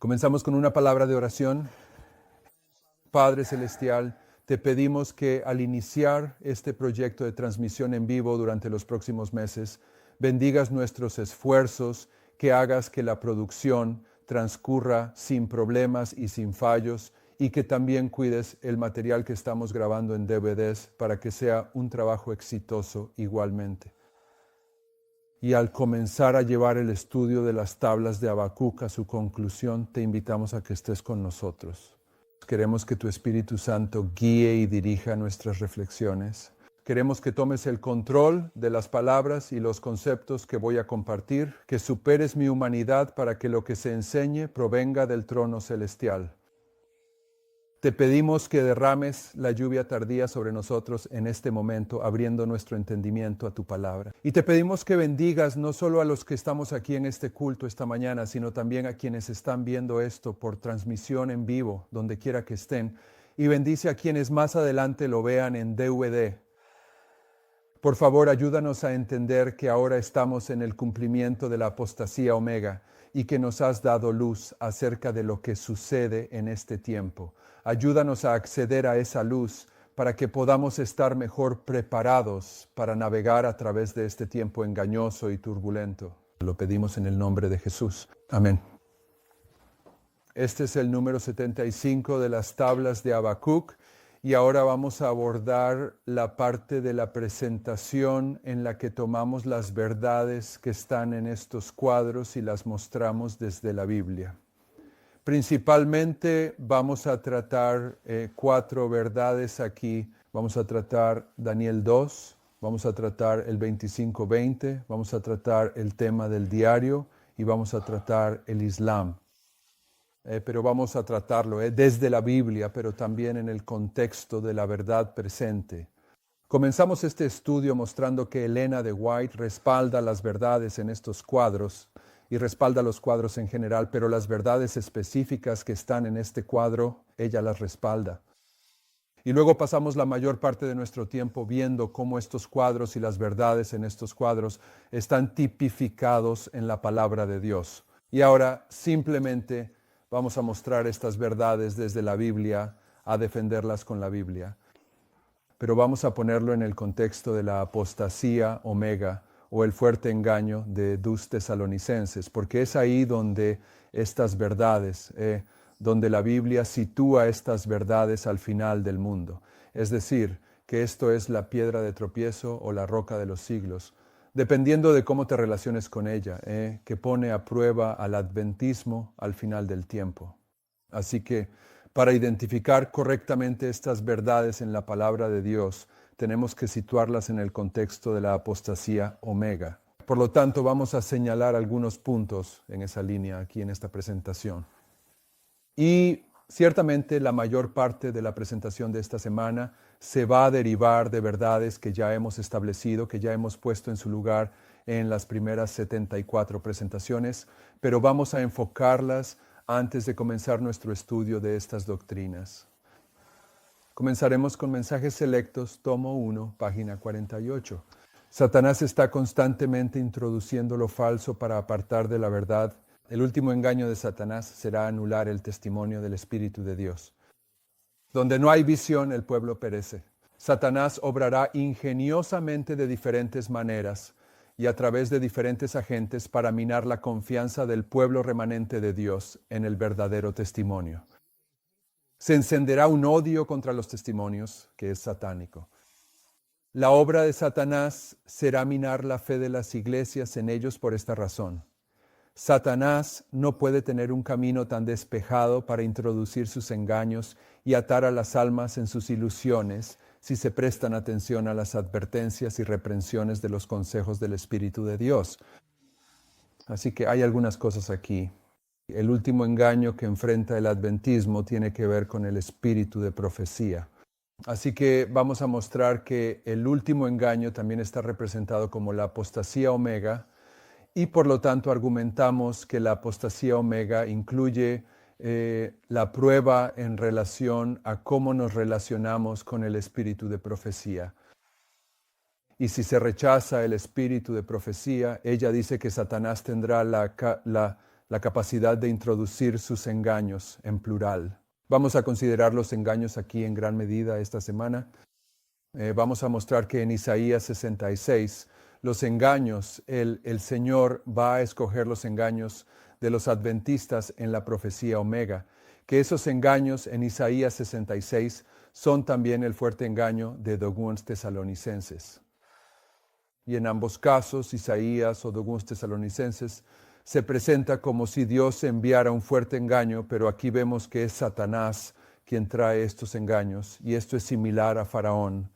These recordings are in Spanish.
Comenzamos con una palabra de oración. Padre Celestial, te pedimos que al iniciar este proyecto de transmisión en vivo durante los próximos meses, bendigas nuestros esfuerzos, que hagas que la producción transcurra sin problemas y sin fallos, y que también cuides el material que estamos grabando en DVDs para que sea un trabajo exitoso igualmente. Y al comenzar a llevar el estudio de las tablas de Habacuc a su conclusión, te invitamos a que estés con nosotros. Queremos que tu Espíritu Santo guíe y dirija nuestras reflexiones. Queremos que tomes el control de las palabras y los conceptos que voy a compartir, que superes mi humanidad para que lo que se enseñe provenga del trono celestial. Te pedimos que derrames la lluvia tardía sobre nosotros en este momento, abriendo nuestro entendimiento a tu palabra. Y te pedimos que bendigas no solo a los que estamos aquí en este culto esta mañana, sino también a quienes están viendo esto por transmisión en vivo, donde quiera que estén. Y bendice a quienes más adelante lo vean en DVD. Por favor, ayúdanos a entender que ahora estamos en el cumplimiento de la apostasía omega y que nos has dado luz acerca de lo que sucede en este tiempo. Ayúdanos a acceder a esa luz para que podamos estar mejor preparados para navegar a través de este tiempo engañoso y turbulento. Lo pedimos en el nombre de Jesús. Amén. Este es el número 75 de las tablas de Habacuc y ahora vamos a abordar la parte de la presentación en la que tomamos las verdades que están en estos cuadros y las mostramos desde la Biblia. Principalmente vamos a tratar 4 verdades aquí. Vamos a tratar Daniel 2, vamos a tratar el 25-20, vamos a tratar el tema del diario y vamos a tratar el Islam. Pero vamos a tratarlo desde la Biblia, pero también en el contexto de la verdad presente. Comenzamos este estudio mostrando que Elena de White respalda las verdades en estos cuadros y respalda los cuadros en general, pero las verdades específicas que están en este cuadro, ella las respalda. Y luego pasamos la mayor parte de nuestro tiempo viendo cómo estos cuadros y las verdades en estos cuadros están tipificados en la palabra de Dios. Y ahora simplemente vamos a mostrar estas verdades desde la Biblia, a defenderlas con la Biblia. Pero vamos a ponerlo en el contexto de la apostasía omega o el fuerte engaño de dos Tesalonicenses, porque es ahí donde estas verdades, donde la Biblia sitúa estas verdades al final del mundo. Es decir, que esto es la piedra de tropiezo o la roca de los siglos, dependiendo de cómo te relaciones con ella, que pone a prueba al adventismo al final del tiempo. Así que, para identificar correctamente estas verdades en la palabra de Dios, tenemos que situarlas en el contexto de la apostasía omega. Por lo tanto, vamos a señalar algunos puntos en esa línea aquí en esta presentación. Y ciertamente la mayor parte de la presentación de esta semana se va a derivar de verdades que ya hemos establecido, que ya hemos puesto en su lugar en las primeras 74 presentaciones, pero vamos a enfocarlas antes de comenzar nuestro estudio de estas doctrinas. Comenzaremos con mensajes selectos, tomo 1, página 48. Satanás está constantemente introduciendo lo falso para apartar de la verdad. El último engaño de Satanás será anular el testimonio del Espíritu de Dios. Donde no hay visión, el pueblo perece. Satanás obrará ingeniosamente de diferentes maneras y a través de diferentes agentes para minar la confianza del pueblo remanente de Dios en el verdadero testimonio. Se encenderá un odio contra los testimonios que es satánico. La obra de Satanás será minar la fe de las iglesias en ellos por esta razón. Satanás no puede tener un camino tan despejado para introducir sus engaños y atar a las almas en sus ilusiones si se prestan atención a las advertencias y reprensiones de los consejos del Espíritu de Dios. Así que hay algunas cosas aquí. El último engaño que enfrenta el adventismo tiene que ver con el espíritu de profecía. Así que vamos a mostrar que el último engaño también está representado como la apostasía omega y por lo tanto argumentamos que la apostasía omega incluye la prueba en relación a cómo nos relacionamos con el espíritu de profecía. Y si se rechaza el espíritu de profecía, ella dice que Satanás tendrá la la capacidad de introducir sus engaños en plural. Vamos a considerar los engaños aquí en gran medida esta semana. Vamos a mostrar que en Isaías 66, los engaños, el Señor va a escoger los engaños de los adventistas en la profecía Omega, que esos engaños en Isaías 66 son también el fuerte engaño de algunos tesalonicenses. Y en ambos casos, Isaías o algunos tesalonicenses, se presenta como si Dios enviara un fuerte engaño, pero aquí vemos que es Satanás quien trae estos engaños, y esto es similar a Faraón.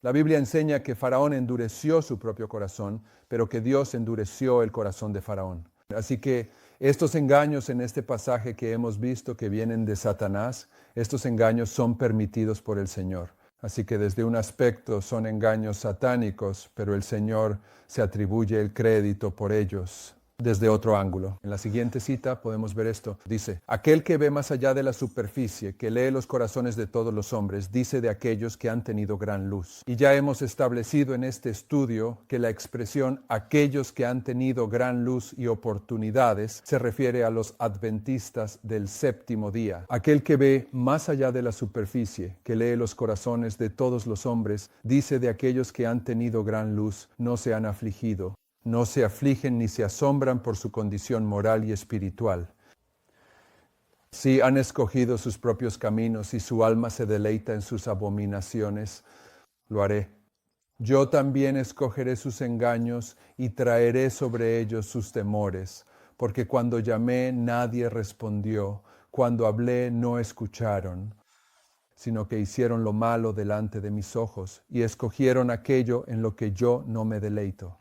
La Biblia enseña que Faraón endureció su propio corazón, pero que Dios endureció el corazón de Faraón. Así que estos engaños en este pasaje que hemos visto que vienen de Satanás, estos engaños son permitidos por el Señor. Así que desde un aspecto son engaños satánicos, pero el Señor se atribuye el crédito por ellos. Desde otro ángulo. En la siguiente cita podemos ver esto. Dice, aquel que ve más allá de la superficie, que lee los corazones de todos los hombres, dice de aquellos que han tenido gran luz. Y ya hemos establecido en este estudio que la expresión aquellos que han tenido gran luz y oportunidades se refiere a los adventistas del séptimo día. Aquel que ve más allá de la superficie, que lee los corazones de todos los hombres, dice de aquellos que han tenido gran luz, no se han afligido. No se afligen ni se asombran por su condición moral y espiritual. Si han escogido sus propios caminos y su alma se deleita en sus abominaciones, lo haré. Yo también escogeré sus engaños y traeré sobre ellos sus temores, porque cuando llamé nadie respondió, cuando hablé no escucharon, sino que hicieron lo malo delante de mis ojos y escogieron aquello en lo que yo no me deleito.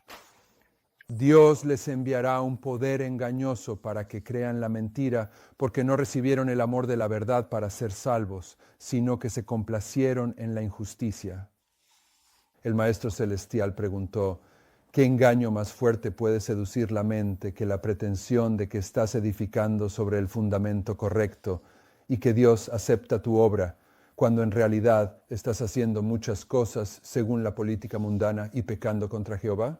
Dios les enviará un poder engañoso para que crean la mentira, porque no recibieron el amor de la verdad para ser salvos, sino que se complacieron en la injusticia. El Maestro Celestial preguntó, ¿qué engaño más fuerte puede seducir la mente que la pretensión de que estás edificando sobre el fundamento correcto y que Dios acepta tu obra, cuando en realidad estás haciendo muchas cosas según la política mundana y pecando contra Jehová?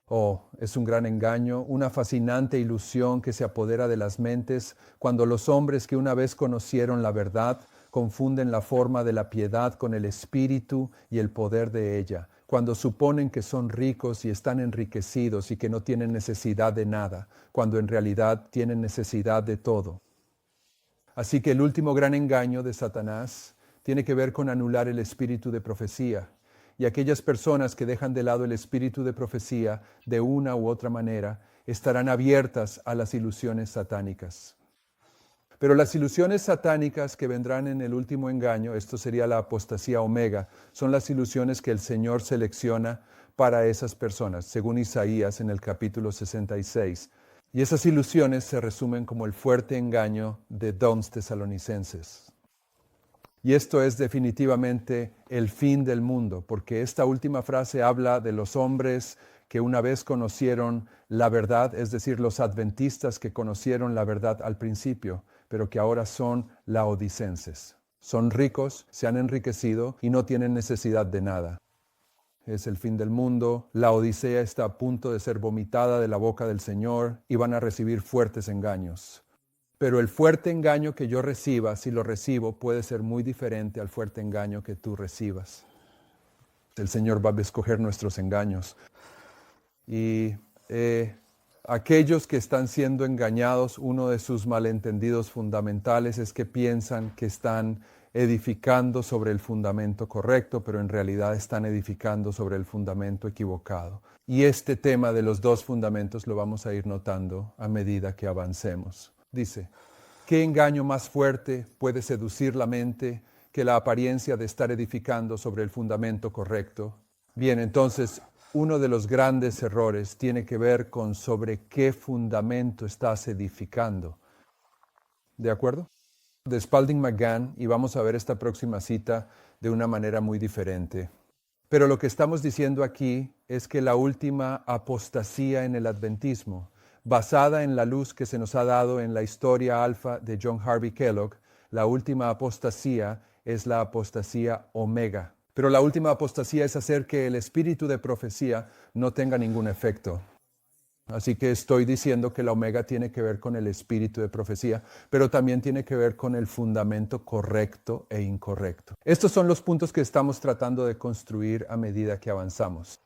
Oh, es un gran engaño, una fascinante ilusión que se apodera de las mentes cuando los hombres que una vez conocieron la verdad confunden la forma de la piedad con el espíritu y el poder de ella, cuando suponen que son ricos y están enriquecidos y que no tienen necesidad de nada, cuando en realidad tienen necesidad de todo. Así que el último gran engaño de Satanás tiene que ver con anular el espíritu de profecía. Y aquellas personas que dejan de lado el espíritu de profecía de una u otra manera estarán abiertas a las ilusiones satánicas. Pero las ilusiones satánicas que vendrán en el último engaño, esto sería la apostasía omega, son las ilusiones que el Señor selecciona para esas personas, según Isaías en el capítulo 66. Y esas ilusiones se resumen como el fuerte engaño de los tesalonicenses. Y esto es definitivamente el fin del mundo, porque esta última frase habla de los hombres que una vez conocieron la verdad, es decir, los adventistas que conocieron la verdad al principio, pero que ahora son laodicenses. Son ricos, se han enriquecido y no tienen necesidad de nada. Es el fin del mundo, la Odisea está a punto de ser vomitada de la boca del Señor y van a recibir fuertes engaños. Pero el fuerte engaño que yo reciba, si lo recibo, puede ser muy diferente al fuerte engaño que tú recibas. El Señor va a escoger nuestros engaños. Y aquellos que están siendo engañados, uno de sus malentendidos fundamentales es que piensan que están edificando sobre el fundamento correcto, pero en realidad están edificando sobre el fundamento equivocado. Y este tema de los dos fundamentos lo vamos a ir notando a medida que avancemos. Dice, ¿qué engaño más fuerte puede seducir la mente que la apariencia de estar edificando sobre el fundamento correcto? Bien, entonces, uno de los grandes errores tiene que ver con sobre qué fundamento estás edificando. ¿De acuerdo? De Spalding McGann, y vamos a ver esta próxima cita de una manera muy diferente. Pero lo que estamos diciendo aquí es que la última apostasía en el adventismo, basada en la luz que se nos ha dado en la historia alfa de John Harvey Kellogg, la última apostasía es la apostasía omega. Pero la última apostasía es hacer que el espíritu de profecía no tenga ningún efecto. Así que estoy diciendo que la omega tiene que ver con el espíritu de profecía, pero también tiene que ver con el fundamento correcto e incorrecto. Estos son los puntos que estamos tratando de construir a medida que avanzamos.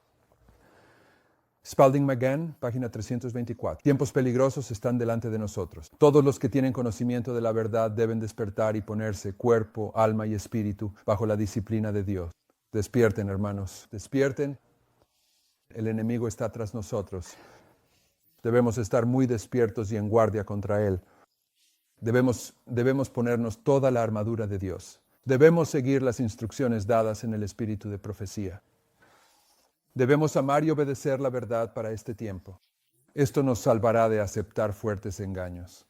Spalding McGann, página 324. Tiempos peligrosos están delante de nosotros. Todos los que tienen conocimiento de la verdad deben despertar y ponerse cuerpo, alma y espíritu bajo la disciplina de Dios. Despierten, hermanos, despierten. El enemigo está tras nosotros. Debemos estar muy despiertos y en guardia contra él. Debemos ponernos toda la armadura de Dios. Debemos seguir las instrucciones dadas en el espíritu de profecía. Debemos amar y obedecer la verdad para este tiempo. Esto nos salvará de aceptar fuertes engaños.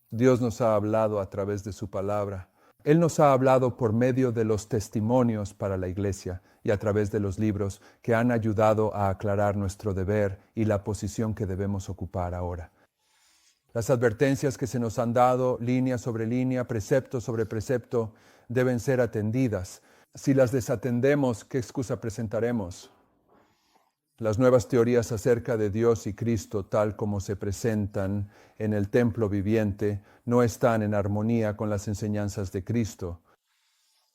Dios nos ha hablado a través de su palabra. Él nos ha hablado por medio de los testimonios para la iglesia y a través de los libros que han ayudado a aclarar nuestro deber y la posición que debemos ocupar ahora. Las advertencias que se nos han dado, línea sobre línea, precepto sobre precepto, deben ser atendidas. Si las desatendemos, ¿qué excusa presentaremos? Las nuevas teorías acerca de Dios y Cristo, tal como se presentan en el templo viviente, no están en armonía con las enseñanzas de Cristo.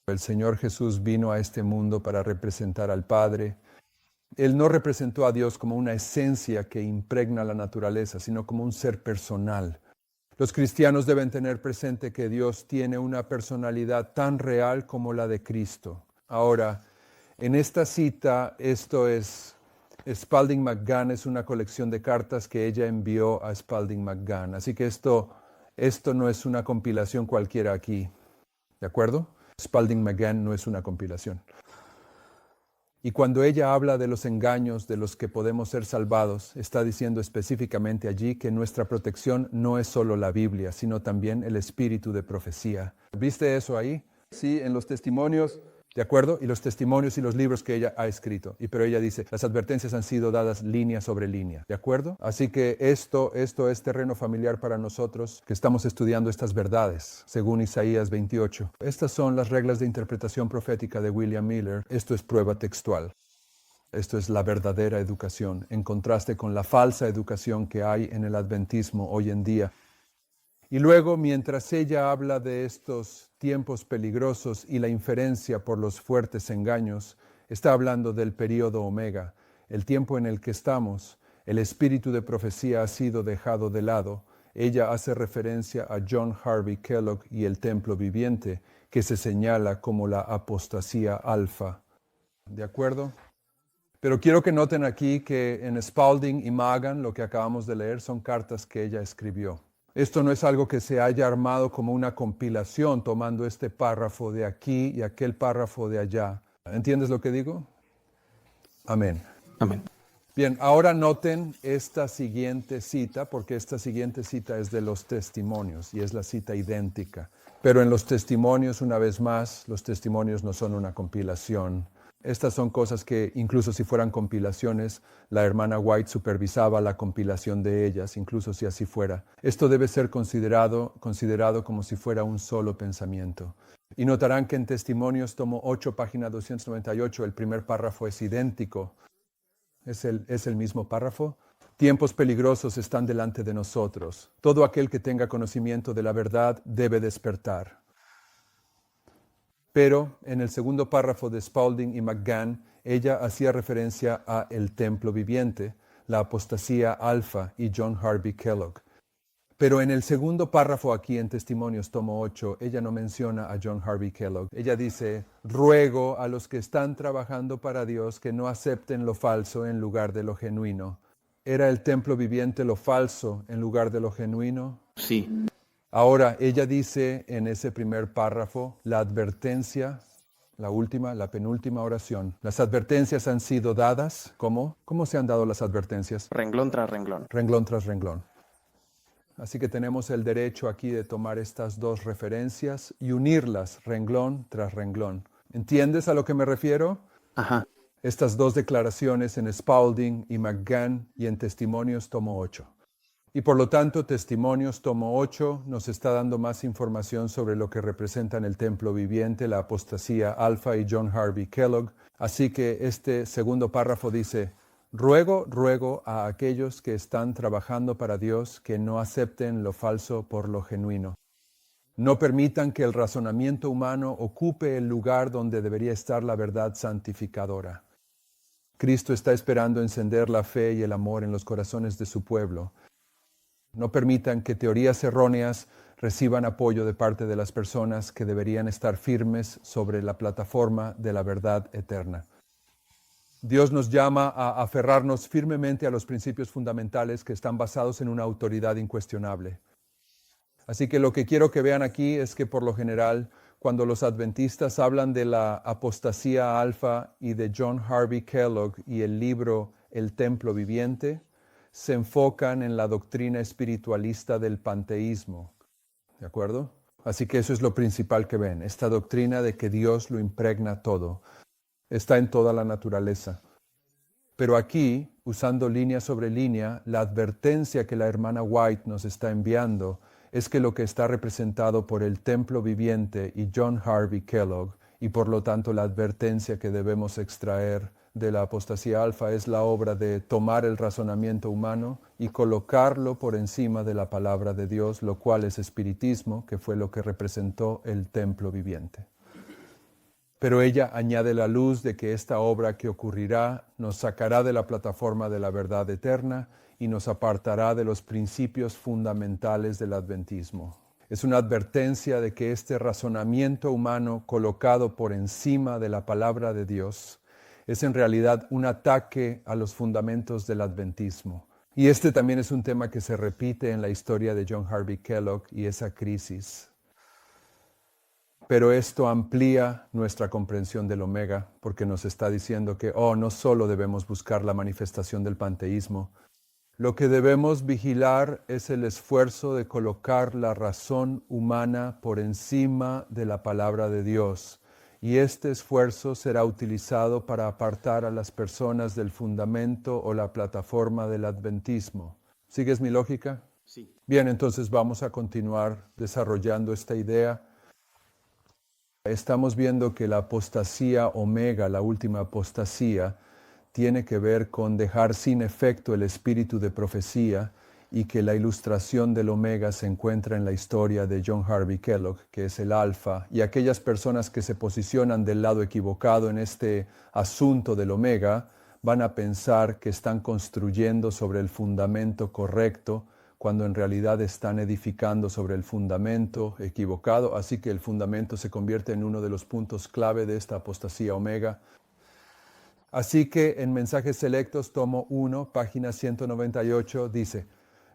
El Señor Jesús vino a este mundo para representar al Padre. Él no representó a Dios como una esencia que impregna la naturaleza, sino como un ser personal. Los cristianos deben tener presente que Dios tiene una personalidad tan real como la de Cristo. Ahora, en esta cita, Spalding McGann es una colección de cartas que ella envió a Spalding McGann. Así que esto no es una compilación cualquiera aquí. ¿De acuerdo? Spalding McGann no es una compilación. Y cuando ella habla de los engaños de los que podemos ser salvados, está diciendo específicamente allí que nuestra protección no es solo la Biblia, sino también el espíritu de profecía. ¿Viste eso ahí? Sí, en los testimonios, ¿de acuerdo? Y los testimonios y los libros que ella ha escrito. Pero ella dice, las advertencias han sido dadas línea sobre línea, ¿de acuerdo? Así que esto es terreno familiar para nosotros que estamos estudiando estas verdades, según Isaías 28. Estas son las reglas de interpretación profética de William Miller. Esto es prueba textual. Esto es la verdadera educación, en contraste con la falsa educación que hay en el adventismo hoy en día. Y luego, mientras ella habla de estos tiempos peligrosos y la inferencia por los fuertes engaños, está hablando del período omega, el tiempo en el que estamos. El espíritu de profecía ha sido dejado de lado. Ella hace referencia a John Harvey Kellogg y el templo viviente, que se señala como la apostasía alfa. ¿De acuerdo? Pero quiero que noten aquí que en Spalding y Magan, lo que acabamos de leer, son cartas que ella escribió. Esto no es algo que se haya armado como una compilación, tomando este párrafo de aquí y aquel párrafo de allá. ¿Entiendes lo que digo? Amén. Amén. Bien, ahora noten esta siguiente cita, porque esta siguiente cita es de los testimonios y es la cita idéntica. Pero en los testimonios, una vez más, los testimonios no son una compilación. Estas son cosas que, incluso si fueran compilaciones, la hermana White supervisaba la compilación de ellas, incluso si así fuera. Esto debe ser considerado como si fuera un solo pensamiento. Y notarán que en Testimonios, tomo 8, página 298, el primer párrafo es idéntico. Es el mismo párrafo. Tiempos peligrosos están delante de nosotros. Todo aquel que tenga conocimiento de la verdad debe despertar. Pero en el segundo párrafo de Spalding y McGann, ella hacía referencia a el templo viviente, la apostasía alfa y John Harvey Kellogg. Pero en el segundo párrafo aquí en Testimonios, tomo 8, ella no menciona a John Harvey Kellogg. Ella dice, ruego a los que están trabajando para Dios que no acepten lo falso en lugar de lo genuino. ¿Era el templo viviente lo falso en lugar de lo genuino? Sí. Ahora, ella dice en ese primer párrafo, la advertencia, la penúltima oración. Las advertencias han sido dadas, ¿cómo? ¿Cómo se han dado las advertencias? Renglón tras renglón. Renglón tras renglón. Así que tenemos el derecho aquí de tomar estas dos referencias y unirlas renglón tras renglón. ¿Entiendes a lo que me refiero? Ajá. Estas dos declaraciones en Spalding y McGann y en Testimonios, tomo 8. Y por lo tanto, Testimonios, tomo 8, nos está dando más información sobre lo que representan el templo viviente, la apostasía alfa y John Harvey Kellogg. Así que este segundo párrafo dice, Ruego a aquellos que están trabajando para Dios que no acepten lo falso por lo genuino. No permitan que el razonamiento humano ocupe el lugar donde debería estar la verdad santificadora. Cristo está esperando encender la fe y el amor en los corazones de su pueblo. No permitan que teorías erróneas reciban apoyo de parte de las personas que deberían estar firmes sobre la plataforma de la verdad eterna. Dios nos llama a aferrarnos firmemente a los principios fundamentales que están basados en una autoridad incuestionable. Así que lo que quiero que vean aquí es que por lo general, cuando los adventistas hablan de la apostasía alfa y de John Harvey Kellogg y el libro El Templo Viviente, se enfocan en la doctrina espiritualista del panteísmo. ¿De acuerdo? Así que eso es lo principal que ven, esta doctrina de que Dios lo impregna todo. Está en toda la naturaleza. Pero aquí, usando línea sobre línea, la advertencia que la hermana White nos está enviando es que lo que está representado por el Templo Viviente y John Harvey Kellogg, y por lo tanto la advertencia que debemos extraer de la apostasía alfa es la obra de tomar el razonamiento humano y colocarlo por encima de la palabra de Dios, lo cual es espiritismo, que fue lo que representó el Templo Viviente. Pero ella añade la luz de que esta obra que ocurrirá nos sacará de la plataforma de la verdad eterna y nos apartará de los principios fundamentales del adventismo. Es una advertencia de que este razonamiento humano colocado por encima de la palabra de Dios es en realidad un ataque a los fundamentos del adventismo. Y este también es un tema que se repite en la historia de John Harvey Kellogg y esa crisis. Pero esto amplía nuestra comprensión del Omega, porque nos está diciendo que, no solo debemos buscar la manifestación del panteísmo, lo que debemos vigilar es el esfuerzo de colocar la razón humana por encima de la palabra de Dios. Y este esfuerzo será utilizado para apartar a las personas del fundamento o la plataforma del adventismo. ¿Sigues mi lógica? Sí. Bien, entonces vamos a continuar desarrollando esta idea. Estamos viendo que la apostasía omega, la última apostasía, tiene que ver con dejar sin efecto el espíritu de profecía y que la ilustración del omega se encuentra en la historia de John Harvey Kellogg, que es el alfa, y aquellas personas que se posicionan del lado equivocado en este asunto del omega van a pensar que están construyendo sobre el fundamento correcto, cuando en realidad están edificando sobre el fundamento equivocado, así que el fundamento se convierte en uno de los puntos clave de esta apostasía omega. Así que en Mensajes Selectos, tomo 1, página 198, dice: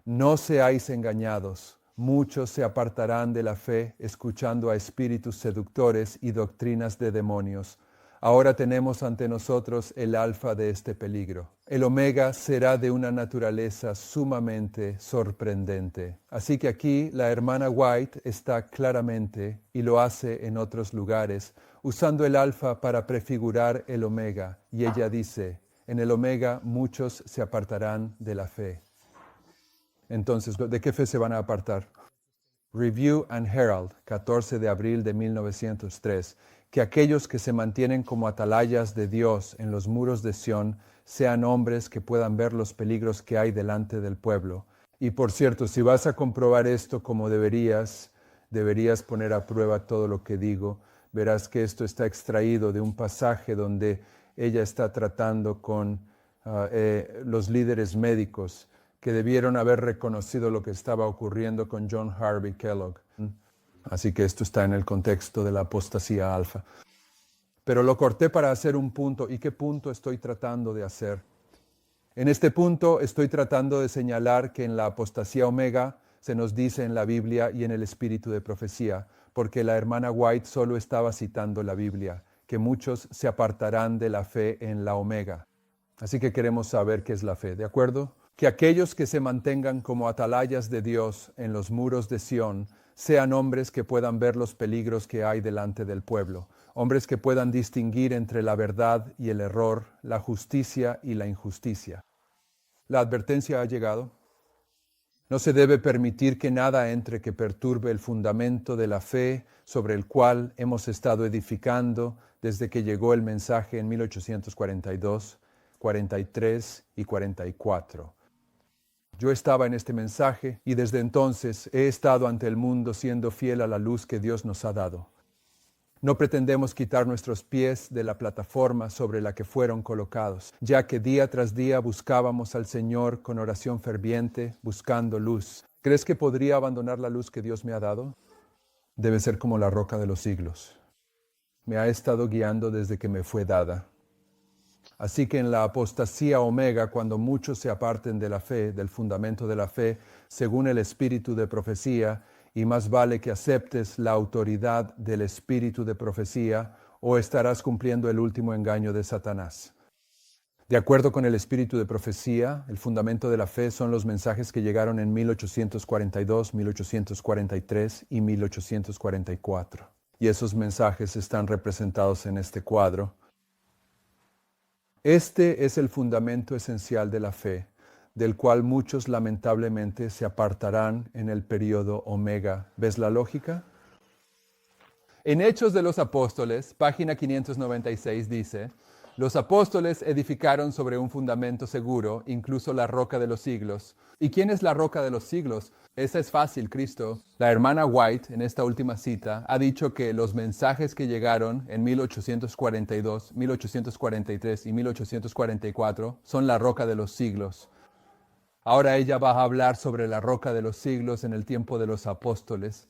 no seáis engañados, muchos se apartarán de la fe escuchando a espíritus seductores y doctrinas de demonios. Ahora tenemos ante nosotros el alfa de este peligro. El omega será de una naturaleza sumamente sorprendente. Así que aquí la hermana White está claramente, y lo hace en otros lugares, usando el alfa para prefigurar el omega. Y ella dice, en el omega muchos se apartarán de la fe. Entonces, ¿de qué fe se van a apartar? Review and Herald, 14 de abril de 1903. Que aquellos que se mantienen como atalayas de Dios en los muros de Sión sean hombres que puedan ver los peligros que hay delante del pueblo. Y por cierto, si vas a comprobar esto como deberías poner a prueba todo lo que digo. Verás que esto está extraído de un pasaje donde ella está tratando con los líderes médicos que debieron haber reconocido lo que estaba ocurriendo con John Harvey Kellogg. Así que esto está en el contexto de la apostasía alfa. Pero lo corté para hacer un punto. ¿Y qué punto estoy tratando de hacer? En este punto estoy tratando de señalar que en la apostasía omega se nos dice en la Biblia y en el espíritu de profecía, porque la hermana White solo estaba citando la Biblia, que muchos se apartarán de la fe en la omega. Así que queremos saber qué es la fe, ¿de acuerdo? Que aquellos que se mantengan como atalayas de Dios en los muros de Sión sean hombres que puedan ver los peligros que hay delante del pueblo, hombres que puedan distinguir entre la verdad y el error, la justicia y la injusticia. La advertencia ha llegado. No se debe permitir que nada entre que perturbe el fundamento de la fe sobre el cual hemos estado edificando desde que llegó el mensaje en 1842. 43 y 44. Yo estaba en este mensaje y desde entonces he estado ante el mundo siendo fiel a la luz que Dios nos ha dado. No pretendemos quitar nuestros pies de la plataforma sobre la que fueron colocados, ya que día tras día buscábamos al Señor con oración ferviente, buscando luz. ¿Crees que podría abandonar la luz que Dios me ha dado? Debe ser como la roca de los siglos. Me ha estado guiando desde que me fue dada. Así que en la apostasía omega, cuando muchos se aparten de la fe, del fundamento de la fe, según el espíritu de profecía, y más vale que aceptes la autoridad del espíritu de profecía, o estarás cumpliendo el último engaño de Satanás. De acuerdo con el espíritu de profecía, el fundamento de la fe son los mensajes que llegaron en 1842, 1843 y 1844. Y esos mensajes están representados en este cuadro. Este es el fundamento esencial de la fe, del cual muchos lamentablemente se apartarán en el período omega. ¿Ves la lógica? En Hechos de los Apóstoles, página 596 dice: los apóstoles edificaron sobre un fundamento seguro, incluso la roca de los siglos. ¿Y quién es la roca de los siglos? Esa es fácil, Cristo. La hermana White, en esta última cita, ha dicho que los mensajes que llegaron en 1842, 1843 y 1844 son la roca de los siglos. Ahora ella va a hablar sobre la roca de los siglos en el tiempo de los apóstoles.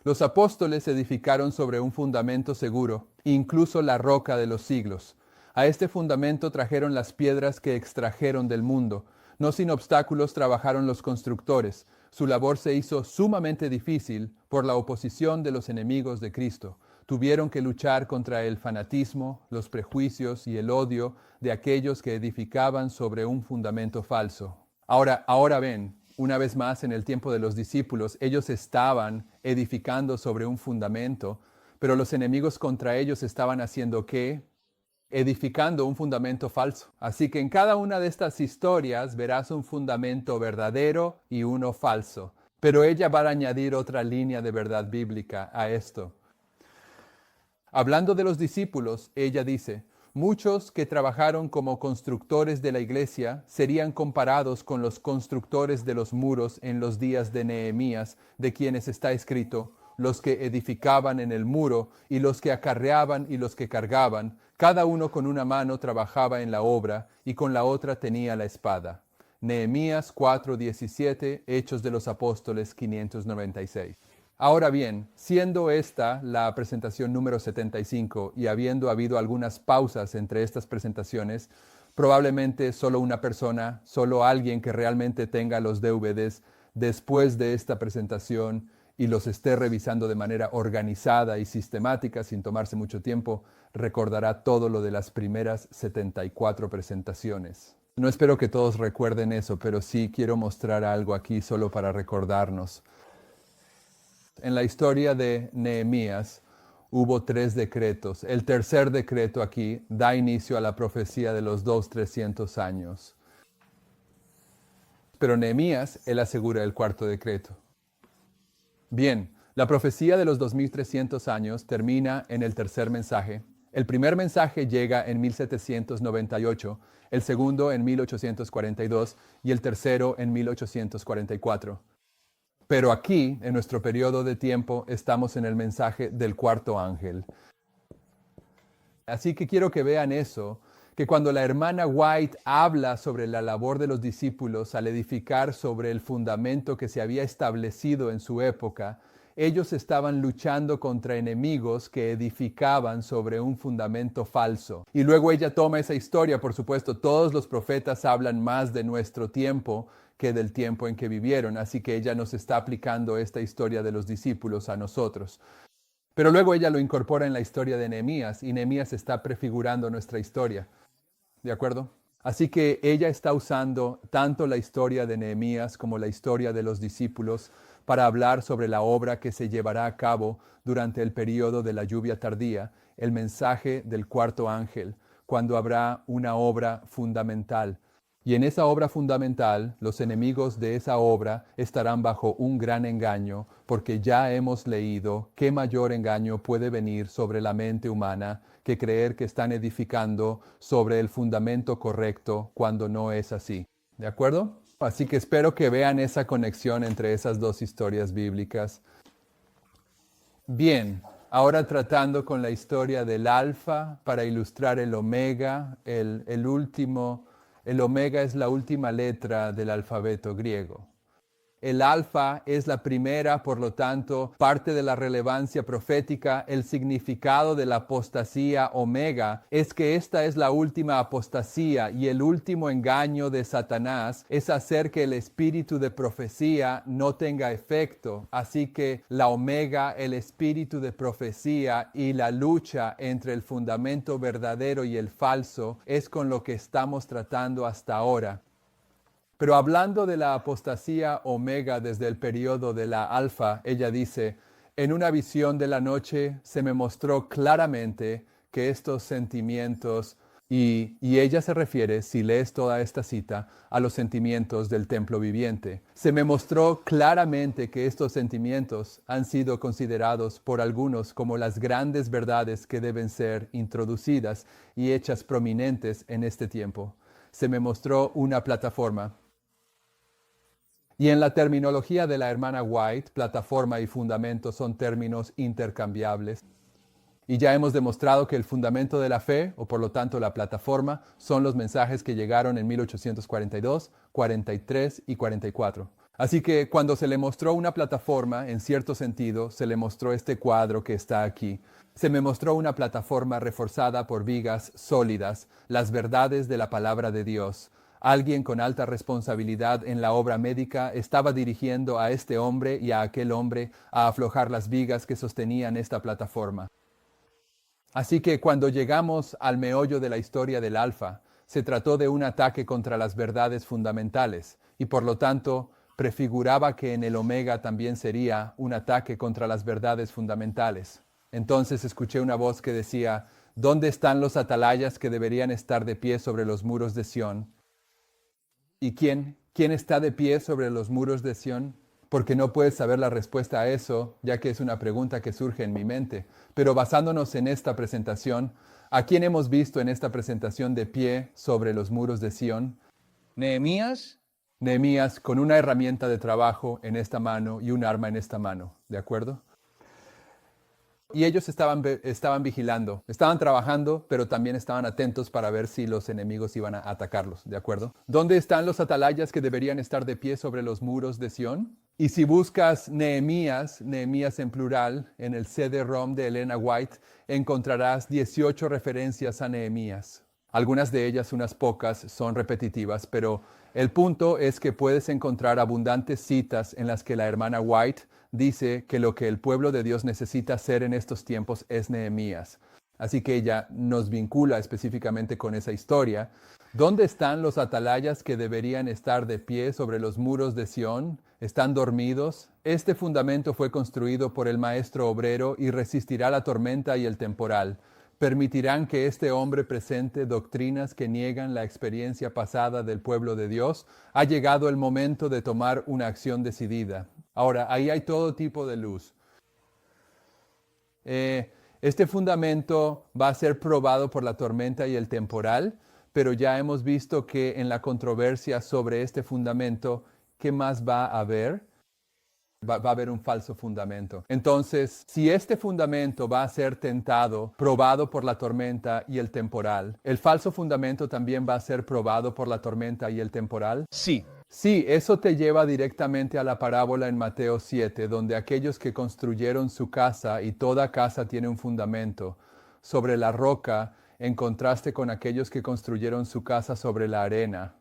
Los apóstoles edificaron sobre un fundamento seguro, incluso la roca de los siglos. A este fundamento trajeron las piedras que extrajeron del mundo. No sin obstáculos trabajaron los constructores. Su labor se hizo sumamente difícil por la oposición de los enemigos de Cristo. Tuvieron que luchar contra el fanatismo, los prejuicios y el odio de aquellos que edificaban sobre un fundamento falso. Ahora ven, una vez más en el tiempo de los discípulos, ellos estaban edificando sobre un fundamento, pero los enemigos contra ellos estaban haciendo ¿qué? Edificando un fundamento falso. Así que en cada una de estas historias verás un fundamento verdadero y uno falso. Pero ella va a añadir otra línea de verdad bíblica a esto. Hablando de los discípulos, ella dice: muchos que trabajaron como constructores de la iglesia serían comparados con los constructores de los muros en los días de Nehemías, de quienes está escrito: los que edificaban en el muro y los que acarreaban y los que cargaban, cada uno con una mano trabajaba en la obra y con la otra tenía la espada. Nehemías 4:17, Hechos de los Apóstoles 596. Ahora bien, siendo esta la presentación número 75 y habiendo habido algunas pausas entre estas presentaciones, probablemente solo una persona, solo alguien que realmente tenga los DVDs después de esta presentación y los esté revisando de manera organizada y sistemática sin tomarse mucho tiempo, recordará todo lo de las primeras 74 presentaciones. No espero que todos recuerden eso, pero sí quiero mostrar algo aquí solo para recordarnos. En la historia de Nehemías hubo 3 decretos. El tercer decreto aquí da inicio a la profecía de los 300 años. Pero Nehemías, él asegura el cuarto decreto. Bien, la profecía de los 2300 años termina en el tercer mensaje. El primer mensaje llega en 1798, el segundo en 1842 y el tercero en 1844. Pero aquí, en nuestro periodo de tiempo, estamos en el mensaje del cuarto ángel. Así que quiero que vean eso, que cuando la hermana White habla sobre la labor de los discípulos al edificar sobre el fundamento que se había establecido en su época, ellos estaban luchando contra enemigos que edificaban sobre un fundamento falso. Y luego ella toma esa historia, por supuesto, todos los profetas hablan más de nuestro tiempo que del tiempo en que vivieron, así que ella nos está aplicando esta historia de los discípulos a nosotros. Pero luego ella lo incorpora en la historia de Nehemías, y Nehemías está prefigurando nuestra historia. ¿De acuerdo? Así que ella está usando tanto la historia de Nehemías como la historia de los discípulos para hablar sobre la obra que se llevará a cabo durante el período de la lluvia tardía, el mensaje del cuarto ángel, cuando habrá una obra fundamental. Y en esa obra fundamental, los enemigos de esa obra estarán bajo un gran engaño, porque ya hemos leído qué mayor engaño puede venir sobre la mente humana que creer que están edificando sobre el fundamento correcto cuando no es así. ¿De acuerdo? Así que espero que vean esa conexión entre esas dos historias bíblicas. Bien, ahora tratando con la historia del alfa para ilustrar el omega, el omega es la última letra del alfabeto griego. El alfa es la primera, por lo tanto, parte de la relevancia profética. El significado de la apostasía omega es que esta es la última apostasía y el último engaño de Satanás es hacer que el espíritu de profecía no tenga efecto. Así que la omega, el espíritu de profecía y la lucha entre el fundamento verdadero y el falso es con lo que estamos tratando hasta ahora. Pero hablando de la apostasía omega desde el periodo de la alfa, ella dice, en una visión de la noche se me mostró claramente que estos sentimientos, y ella se refiere, si lees toda esta cita, a los sentimientos del templo viviente. Se me mostró claramente que estos sentimientos han sido considerados por algunos como las grandes verdades que deben ser introducidas y hechas prominentes en este tiempo. Se me mostró una plataforma. Y en la terminología de la hermana White, plataforma y fundamento son términos intercambiables. Y ya hemos demostrado que el fundamento de la fe, o por lo tanto la plataforma, son los mensajes que llegaron en 1842, 43 y 44. Así que cuando se le mostró una plataforma, en cierto sentido, se le mostró este cuadro que está aquí. Se me mostró una plataforma reforzada por vigas sólidas, las verdades de la palabra de Dios. Alguien con alta responsabilidad en la obra médica estaba dirigiendo a este hombre y a aquel hombre a aflojar las vigas que sostenían esta plataforma. Así que cuando llegamos al meollo de la historia del alfa, se trató de un ataque contra las verdades fundamentales y por lo tanto prefiguraba que en el omega también sería un ataque contra las verdades fundamentales. Entonces escuché una voz que decía, ¿dónde están los atalayas que deberían estar de pie sobre los muros de Sión? ¿Y quién está de pie sobre los muros de Sión? Porque no puedes saber la respuesta a eso, ya que es una pregunta que surge en mi mente. Pero basándonos en esta presentación, ¿a quién hemos visto en esta presentación de pie sobre los muros de Sión? Nehemías. Nehemías con una herramienta de trabajo en esta mano y un arma en esta mano, ¿de acuerdo? Y ellos estaban vigilando, estaban trabajando, pero también estaban atentos para ver si los enemigos iban a atacarlos, ¿de acuerdo? ¿Dónde están los atalayas que deberían estar de pie sobre los muros de Sión? Y si buscas Nehemías en plural, en el CD-ROM de Elena White, encontrarás 18 referencias a Nehemías. Algunas de ellas, unas pocas, son repetitivas, pero el punto es que puedes encontrar abundantes citas en las que la hermana White dice que lo que el pueblo de Dios necesita hacer en estos tiempos es Nehemías. Así que ella nos vincula específicamente con esa historia. ¿Dónde están los atalayas que deberían estar de pie sobre los muros de Sión? ¿Están dormidos? Este fundamento fue construido por el maestro obrero y resistirá la tormenta y el temporal. ¿Permitirán que este hombre presente doctrinas que niegan la experiencia pasada del pueblo de Dios? Ha llegado el momento de tomar una acción decidida. Ahora, ahí hay todo tipo de luz. Este fundamento va a ser probado por la tormenta y el temporal, pero ya hemos visto que en la controversia sobre este fundamento, ¿qué más va a haber? Va a haber un falso fundamento. Entonces, si este fundamento va a ser tentado, probado por la tormenta y el temporal, ¿el falso fundamento también va a ser probado por la tormenta y el temporal? Sí. Sí, eso te lleva directamente a la parábola en Mateo 7, donde aquellos que construyeron su casa, y toda casa tiene un fundamento, sobre la roca, en contraste con aquellos que construyeron su casa sobre la arena.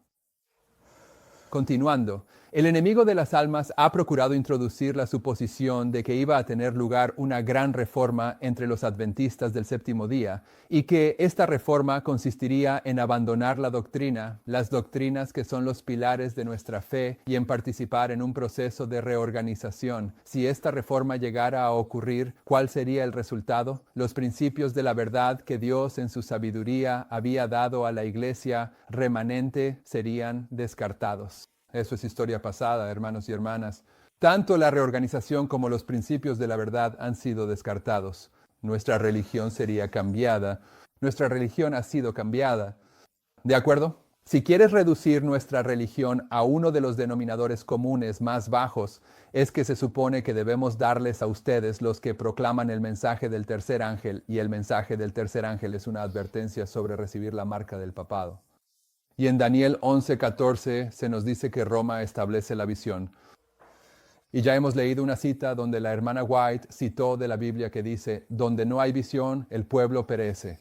Continuando, el enemigo de las almas ha procurado introducir la suposición de que iba a tener lugar una gran reforma entre los adventistas del séptimo día y que esta reforma consistiría en abandonar la doctrina, las doctrinas que son los pilares de nuestra fe y en participar en un proceso de reorganización. Si esta reforma llegara a ocurrir, ¿cuál sería el resultado? Los principios de la verdad que Dios en su sabiduría había dado a la iglesia remanente serían descartados. Eso es historia pasada, hermanos y hermanas. Tanto la reorganización como los principios de la verdad han sido descartados. nuestra religión sería cambiada. Nuestra religión ha sido cambiada. ¿De acuerdo? Si quieres reducir nuestra religión a uno de los denominadores comunes más bajos, es que se supone que debemos darles a ustedes los que proclaman el mensaje del tercer ángel, y el mensaje del tercer ángel es una advertencia sobre recibir la marca del papado. Y en Daniel 11:14 se nos dice que Roma establece la visión. Y ya hemos leído una cita donde la hermana White citó de la Biblia que dice, donde no hay visión, el pueblo perece.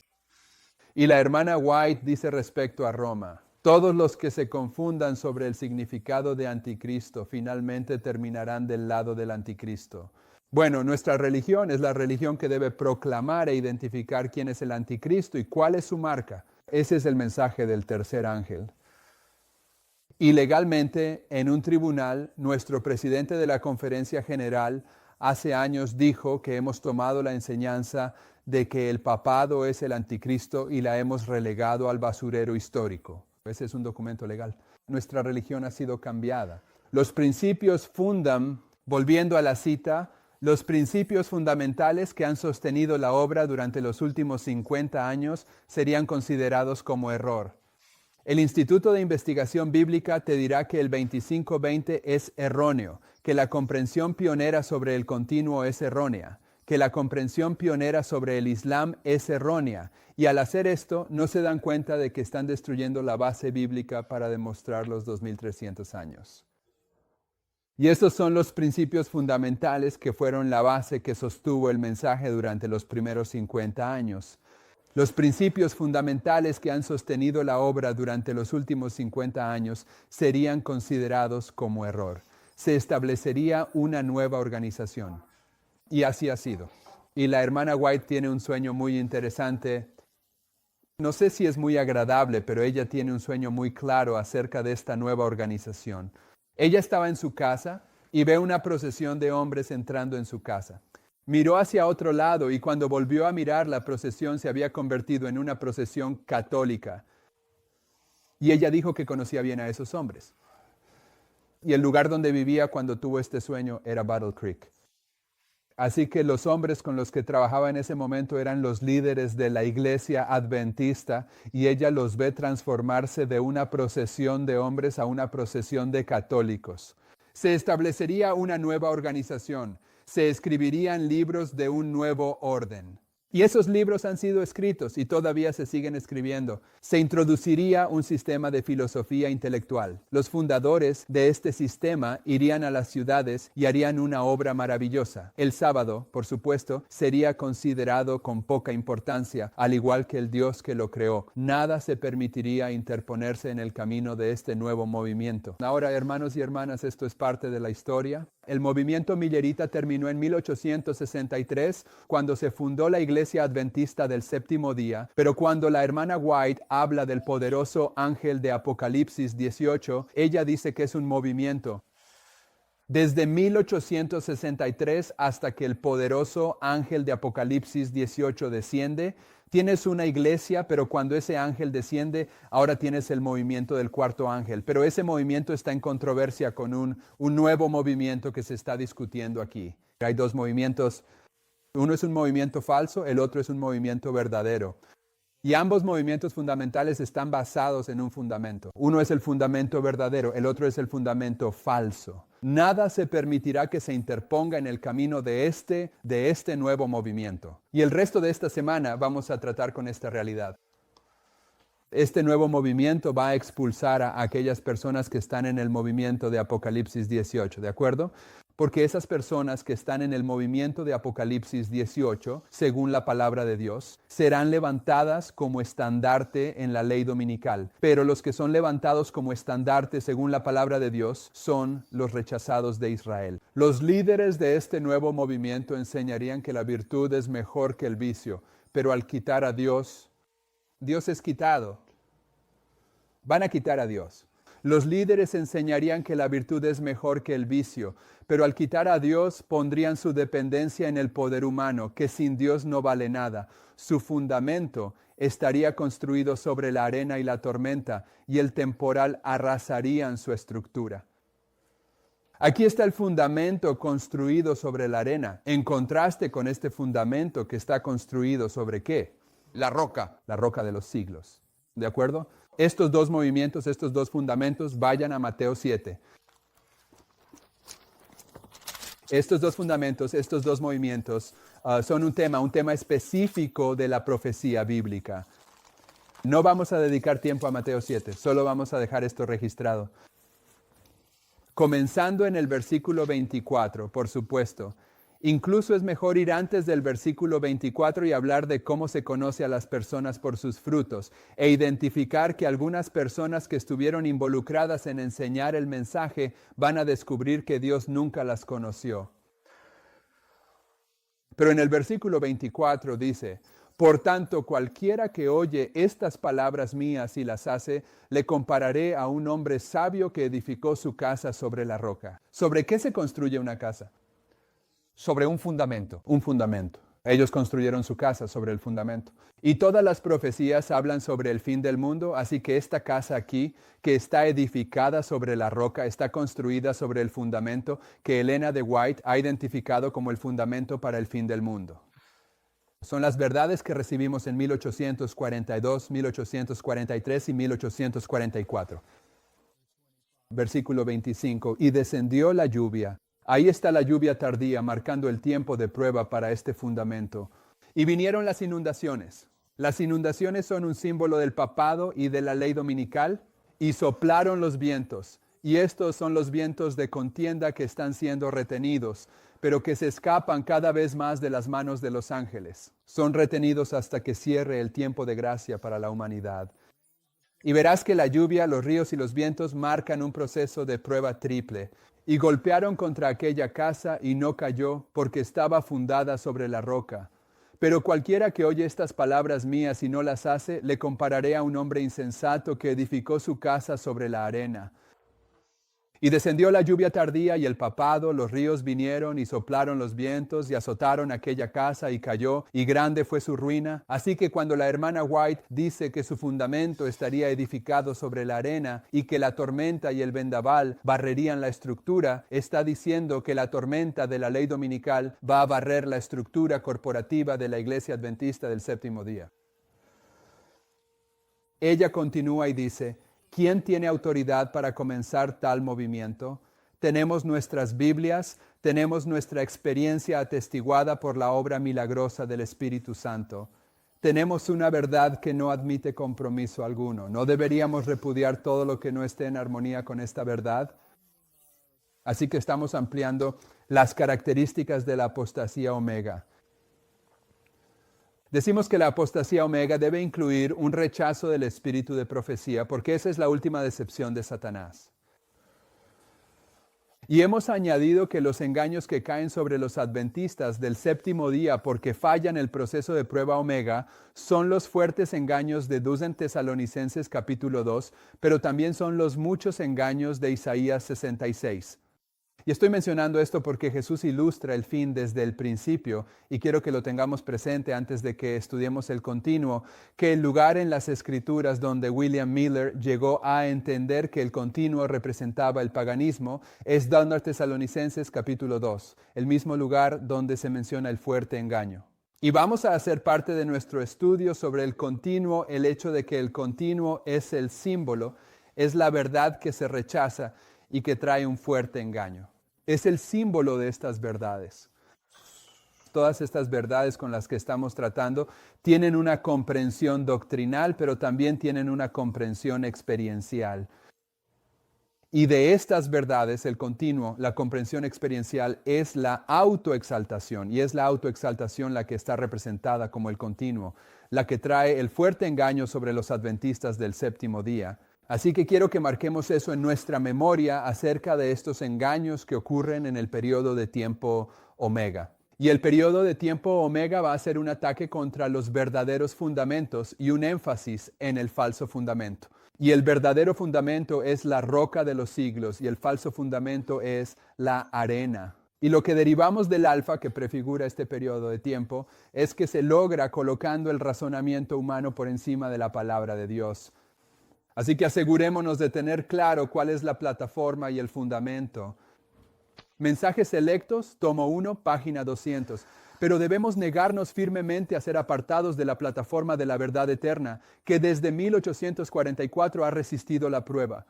Y la hermana White dice respecto a Roma, todos los que se confundan sobre el significado de anticristo finalmente terminarán del lado del anticristo. Bueno, nuestra religión es la religión que debe proclamar e identificar quién es el anticristo y cuál es su marca. Ese es el mensaje del tercer ángel. Y legalmente, en un tribunal, nuestro presidente de la Conferencia General hace años dijo que hemos tomado la enseñanza de que el papado es el anticristo y la hemos relegado al basurero histórico. Ese es un documento legal. Nuestra religión ha sido cambiada. Los principios fundan, volviendo a la cita, los principios fundamentales que han sostenido la obra durante los últimos 50 años serían considerados como error. El Instituto de Investigación Bíblica te dirá que el 25-20 es erróneo, que la comprensión pionera sobre el continuo es errónea, que la comprensión pionera sobre el Islam es errónea, y al hacer esto no se dan cuenta de que están destruyendo la base bíblica para demostrar los 2300 años. Y estos son los principios fundamentales que fueron la base que sostuvo el mensaje durante los primeros 50 años. Los principios fundamentales que han sostenido la obra durante los últimos 50 años serían considerados como error. Se establecería una nueva organización. Y así ha sido. Y la hermana White tiene un sueño muy interesante. No sé si es muy agradable, pero ella tiene un sueño muy claro acerca de esta nueva organización. Ella estaba en su casa y ve una procesión de hombres entrando en su casa. Miró hacia otro lado y cuando volvió a mirar, la procesión se había convertido en una procesión católica. Y ella dijo que conocía bien a esos hombres. Y el lugar donde vivía cuando tuvo este sueño era Battle Creek. Así que los hombres con los que trabajaba en ese momento eran los líderes de la iglesia adventista y ella los ve transformarse de una procesión de hombres a una procesión de católicos. Se establecería una nueva organización. Se escribirían libros de un nuevo orden. Y esos libros han sido escritos y todavía se siguen escribiendo. Se introduciría un sistema de filosofía intelectual. Los fundadores de este sistema irían a las ciudades y harían una obra maravillosa. El sábado, por supuesto, sería considerado con poca importancia, al igual que el Dios que lo creó. Nada se permitiría interponerse en el camino de este nuevo movimiento. Ahora, hermanos y hermanas, esto es parte de la historia. El movimiento millerita terminó en 1863, cuando se fundó la Iglesia Adventista del Séptimo Día, pero cuando la hermana White habla del poderoso ángel de Apocalipsis 18, ella dice que es un movimiento. Desde 1863 hasta que el poderoso ángel de Apocalipsis 18 desciende, tienes una iglesia, pero cuando ese ángel desciende, ahora tienes el movimiento del cuarto ángel. Pero ese movimiento está en controversia con un nuevo movimiento que se está discutiendo aquí. Hay dos movimientos. Uno es un movimiento falso, el otro es un movimiento verdadero. Y ambos movimientos fundamentales están basados en un fundamento. Uno es el fundamento verdadero, el otro es el fundamento falso. Nada se permitirá que se interponga en el camino de este nuevo movimiento. Y el resto de esta semana vamos a tratar con esta realidad. Este nuevo movimiento va a expulsar a aquellas personas que están en el movimiento de Apocalipsis 18, ¿de acuerdo? Porque esas personas que están en el movimiento de Apocalipsis 18, según la palabra de Dios, serán levantadas como estandarte en la ley dominical. Pero los que son levantados como estandarte según la palabra de Dios son los rechazados de Israel. Los líderes de este nuevo movimiento enseñarían que la virtud es mejor que el vicio, pero al quitar a Dios, Dios es quitado. Van a quitar a Dios. Los líderes enseñarían que la virtud es mejor que el vicio, pero al quitar a Dios pondrían su dependencia en el poder humano, que sin Dios no vale nada. Su fundamento estaría construido sobre la arena y la tormenta, y el temporal arrasarían su estructura. Aquí está el fundamento construido sobre la arena, en contraste con este fundamento que está construido sobre ¿qué? La roca de los siglos. ¿De acuerdo? Estos dos movimientos, estos dos fundamentos, vayan a Mateo 7. Estos dos fundamentos, estos dos movimientos son un tema específico de la profecía bíblica. No vamos a dedicar tiempo a Mateo 7, solo vamos a dejar esto registrado. Comenzando en el versículo 24, por supuesto. Incluso es mejor ir antes del versículo 24 y hablar de cómo se conoce a las personas por sus frutos e identificar que algunas personas que estuvieron involucradas en enseñar el mensaje van a descubrir que Dios nunca las conoció. Pero en el versículo 24 dice: por tanto, cualquiera que oye estas palabras mías y las hace, le compararé a un hombre sabio que edificó su casa sobre la roca. ¿Sobre qué se construye una casa? Sobre un fundamento. Un fundamento. Ellos construyeron su casa sobre el fundamento. Y todas las profecías hablan sobre el fin del mundo, así que esta casa aquí, que está edificada sobre la roca, está construida sobre el fundamento que Elena de White ha identificado como el fundamento para el fin del mundo. Son las verdades que recibimos en 1842, 1843 y 1844. Versículo 25. Y descendió la lluvia. Ahí está la lluvia tardía, marcando el tiempo de prueba para este fundamento. Y vinieron las inundaciones. Las inundaciones son un símbolo del papado y de la ley dominical. Y soplaron los vientos. Y estos son los vientos de contienda que están siendo retenidos, pero que se escapan cada vez más de las manos de los ángeles. Son retenidos hasta que cierre el tiempo de gracia para la humanidad. Y verás que la lluvia, los ríos y los vientos marcan un proceso de prueba triple. Y golpearon contra aquella casa y no cayó, porque estaba fundada sobre la roca. Pero cualquiera que oye estas palabras mías y no las hace, le compararé a un hombre insensato que edificó su casa sobre la arena. Y descendió la lluvia tardía y el papado, los ríos vinieron y soplaron los vientos y azotaron aquella casa y cayó, y grande fue su ruina. Así que cuando la hermana White dice que su fundamento estaría edificado sobre la arena y que la tormenta y el vendaval barrerían la estructura, está diciendo que la tormenta de la ley dominical va a barrer la estructura corporativa de la Iglesia Adventista del Séptimo Día. Ella continúa y dice: ¿quién tiene autoridad para comenzar tal movimiento? Tenemos nuestras Biblias, tenemos nuestra experiencia atestiguada por la obra milagrosa del Espíritu Santo. Tenemos una verdad que no admite compromiso alguno. ¿No deberíamos repudiar todo lo que no esté en armonía con esta verdad? Así que estamos ampliando las características de la apostasía omega. Decimos que la apostasía omega debe incluir un rechazo del espíritu de profecía, porque esa es la última decepción de Satanás. Y hemos añadido que los engaños que caen sobre los adventistas del séptimo día porque fallan el proceso de prueba omega son los fuertes engaños de 2 Tesalonicenses capítulo 2, pero también son los muchos engaños de Isaías 66. Y estoy mencionando esto porque Jesús ilustra el fin desde el principio y quiero que lo tengamos presente antes de que estudiemos el continuo, que el lugar en las Escrituras donde William Miller llegó a entender que el continuo representaba el paganismo es 2 Tesalonicenses capítulo 2, el mismo lugar donde se menciona el fuerte engaño. Y vamos a hacer parte de nuestro estudio sobre el continuo, el hecho de que el continuo es el símbolo, es la verdad que se rechaza y que trae un fuerte engaño. Es el símbolo de estas verdades. Todas estas verdades con las que estamos tratando tienen una comprensión doctrinal, pero también tienen una comprensión experiencial. Y de estas verdades, el continuo, la comprensión experiencial, es la autoexaltación. Y es la autoexaltación la que está representada como el continuo, la que trae el fuerte engaño sobre los adventistas del séptimo día. Así que quiero que marquemos eso en nuestra memoria acerca de estos engaños que ocurren en el periodo de tiempo omega. Y el periodo de tiempo omega va a ser un ataque contra los verdaderos fundamentos y un énfasis en el falso fundamento. Y el verdadero fundamento es la roca de los siglos y el falso fundamento es la arena. Y lo que derivamos del alfa, que prefigura este periodo de tiempo, es que se logra colocando el razonamiento humano por encima de la palabra de Dios. Así que asegurémonos de tener claro cuál es la plataforma y el fundamento. Mensajes selectos, tomo 1, página 200. Pero debemos negarnos firmemente a ser apartados de la plataforma de la verdad eterna, que desde 1844 ha resistido la prueba.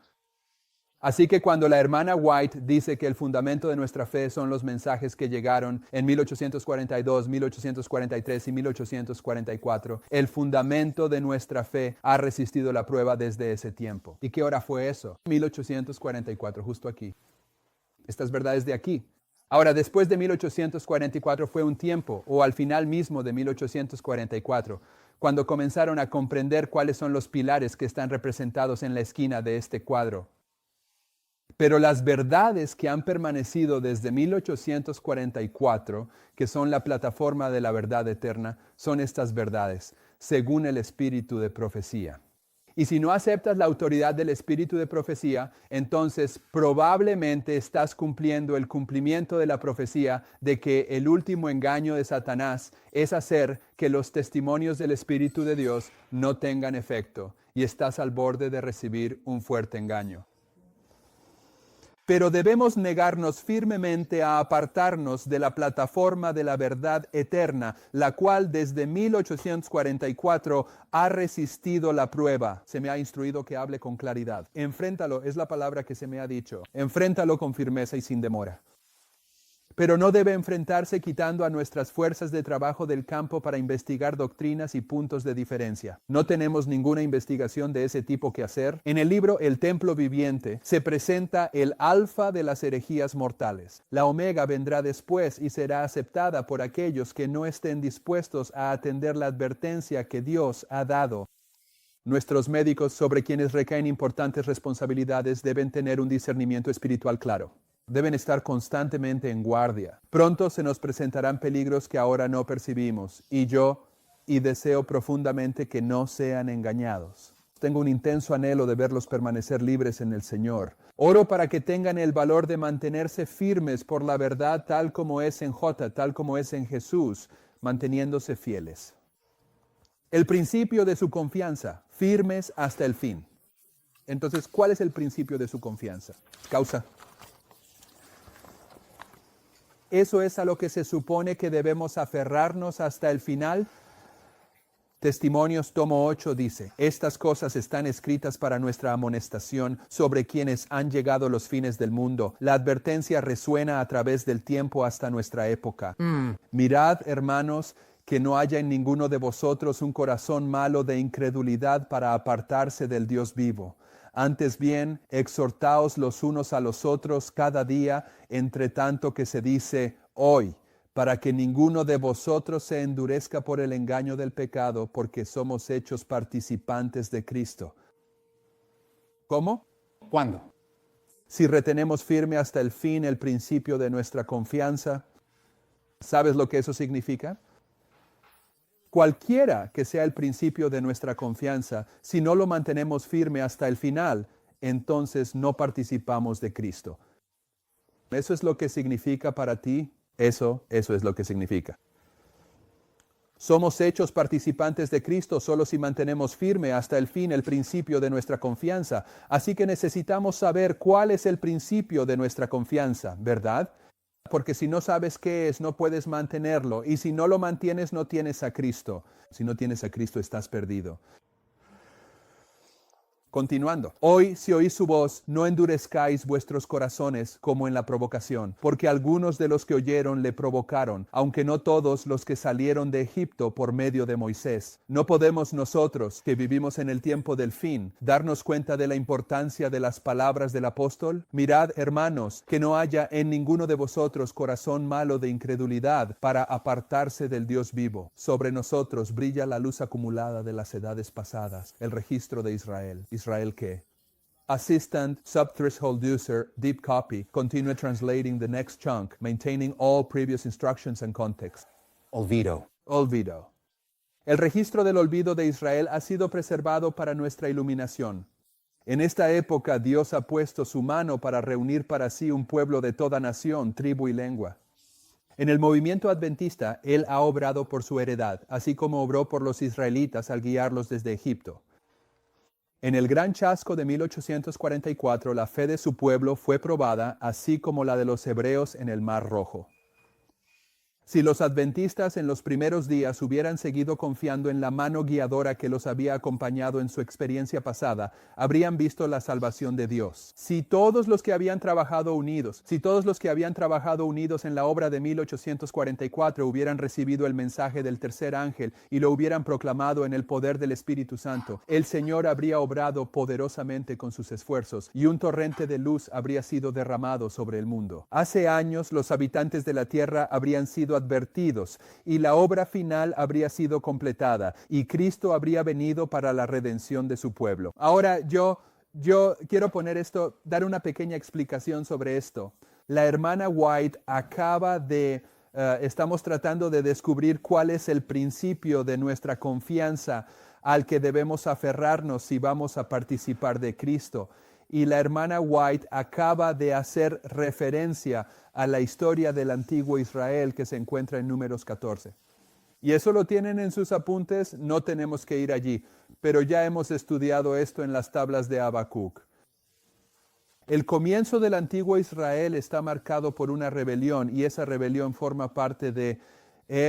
Así que cuando la hermana White dice que el fundamento de nuestra fe son los mensajes que llegaron en 1842, 1843 y 1844, el fundamento de nuestra fe ha resistido la prueba desde ese tiempo. ¿Y qué hora fue eso? 1844, justo aquí. Estas verdades de aquí. Ahora, después de 1844 fue un tiempo, o al final mismo de 1844, cuando comenzaron a comprender cuáles son los pilares que están representados en la esquina de este cuadro. Pero las verdades que han permanecido desde 1844, que son la plataforma de la verdad eterna, son estas verdades, según el espíritu de profecía. Y si no aceptas la autoridad del espíritu de profecía, entonces probablemente estás cumpliendo el cumplimiento de la profecía de que el último engaño de Satanás es hacer que los testimonios del Espíritu de Dios no tengan efecto, y estás al borde de recibir un fuerte engaño. Pero debemos negarnos firmemente a apartarnos de la plataforma de la verdad eterna, la cual desde 1844 ha resistido la prueba. Se me ha instruido que hable con claridad. Enfréntalo, es la palabra que se me ha dicho. Enfréntalo con firmeza y sin demora. Pero no debe enfrentarse quitando a nuestras fuerzas de trabajo del campo para investigar doctrinas y puntos de diferencia. No tenemos ninguna investigación de ese tipo que hacer. En el libro El Templo Viviente se presenta el alfa de las herejías mortales. La omega vendrá después y será aceptada por aquellos que no estén dispuestos a atender la advertencia que Dios ha dado. Nuestros médicos, sobre quienes recaen importantes responsabilidades, deben tener un discernimiento espiritual claro. Deben estar constantemente en guardia. Pronto se nos presentarán peligros que ahora no percibimos, y deseo profundamente que no sean engañados. Tengo un intenso anhelo de verlos permanecer libres en el Señor. Oro para que tengan el valor de mantenerse firmes por la verdad tal como es en tal como es en Jesús, manteniéndose fieles. El principio de su confianza, firmes hasta el fin. Entonces, ¿cuál es el principio de su confianza? Causa. ¿Eso es a lo que se supone que debemos aferrarnos hasta el final? Testimonios, tomo 8, dice: estas cosas están escritas para nuestra amonestación sobre quienes han llegado los fines del mundo. La advertencia resuena a través del tiempo hasta nuestra época. Mirad, hermanos, que no haya en ninguno de vosotros un corazón malo de incredulidad para apartarse del Dios vivo. Antes bien, exhortaos los unos a los otros cada día, entre tanto que se dice hoy, para que ninguno de vosotros se endurezca por el engaño del pecado, porque somos hechos participantes de Cristo. ¿Cómo? ¿Cuándo? Si retenemos firme hasta el fin el principio de nuestra confianza. ¿Sabes lo que eso significa? Cualquiera que sea el principio de nuestra confianza, si no lo mantenemos firme hasta el final, entonces no participamos de Cristo. ¿Eso es lo que significa para ti? Eso es lo que significa. Somos hechos participantes de Cristo solo si mantenemos firme hasta el fin el principio de nuestra confianza. Así que necesitamos saber cuál es el principio de nuestra confianza, ¿verdad? Porque si no sabes qué es, no puedes mantenerlo. Y si no lo mantienes, no tienes a Cristo. Si no tienes a Cristo, estás perdido. Continuando. Hoy, si oís su voz, no endurezcáis vuestros corazones como en la provocación, porque algunos de los que oyeron le provocaron, aunque no todos los que salieron de Egipto por medio de Moisés. ¿No podemos nosotros, que vivimos en el tiempo del fin, darnos cuenta de la importancia de las palabras del apóstol? Mirad, hermanos, que no haya en ninguno de vosotros corazón malo de incredulidad para apartarse del Dios vivo. Sobre nosotros brilla la luz acumulada de las edades pasadas, el registro de Israel. ¿Israel qué? Assistant Subthreshold User Deep Copy continue translating the next chunk, maintaining all previous instructions and context. Olvido. El registro del olvido de Israel ha sido preservado para nuestra iluminación. En esta época Dios ha puesto su mano para reunir para sí un pueblo de toda nación, tribu y lengua. En el movimiento adventista, Él ha obrado por su heredad, así como obró por los israelitas al guiarlos desde Egipto. En el gran chasco de 1844, la fe de su pueblo fue probada, así como la de los hebreos en el Mar Rojo. Si los adventistas en los primeros días hubieran seguido confiando en la mano guiadora que los había acompañado en su experiencia pasada, habrían visto la salvación de Dios. Si todos los que habían trabajado unidos en la obra de 1844 hubieran recibido el mensaje del tercer ángel y lo hubieran proclamado en el poder del Espíritu Santo, el Señor habría obrado poderosamente con sus esfuerzos y un torrente de luz habría sido derramado sobre el mundo. Hace años los habitantes de la tierra habrían sido advertidos y la obra final habría sido completada y Cristo habría venido para la redención de su pueblo. Ahora yo quiero dar una pequeña explicación sobre esto. La hermana White estamos tratando de descubrir cuál es el principio de nuestra confianza al que debemos aferrarnos si vamos a participar de Cristo. Y la hermana White acaba de hacer referencia a la historia del antiguo Israel que se encuentra en Números 14. Y eso lo tienen en sus apuntes, no tenemos que ir allí, pero ya hemos estudiado esto en las tablas de Habacuc. El comienzo del antiguo Israel está marcado por una rebelión y esa rebelión forma parte de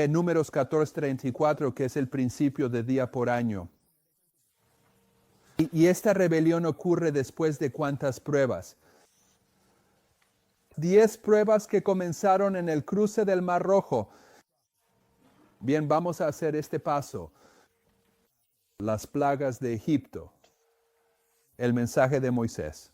Números 14:34, que es el principio de día por año. Y esta rebelión ocurre después de ¿cuántas pruebas? 10 pruebas que comenzaron en el cruce del Mar Rojo. Bien, vamos a hacer este paso. Las plagas de Egipto. El mensaje de Moisés.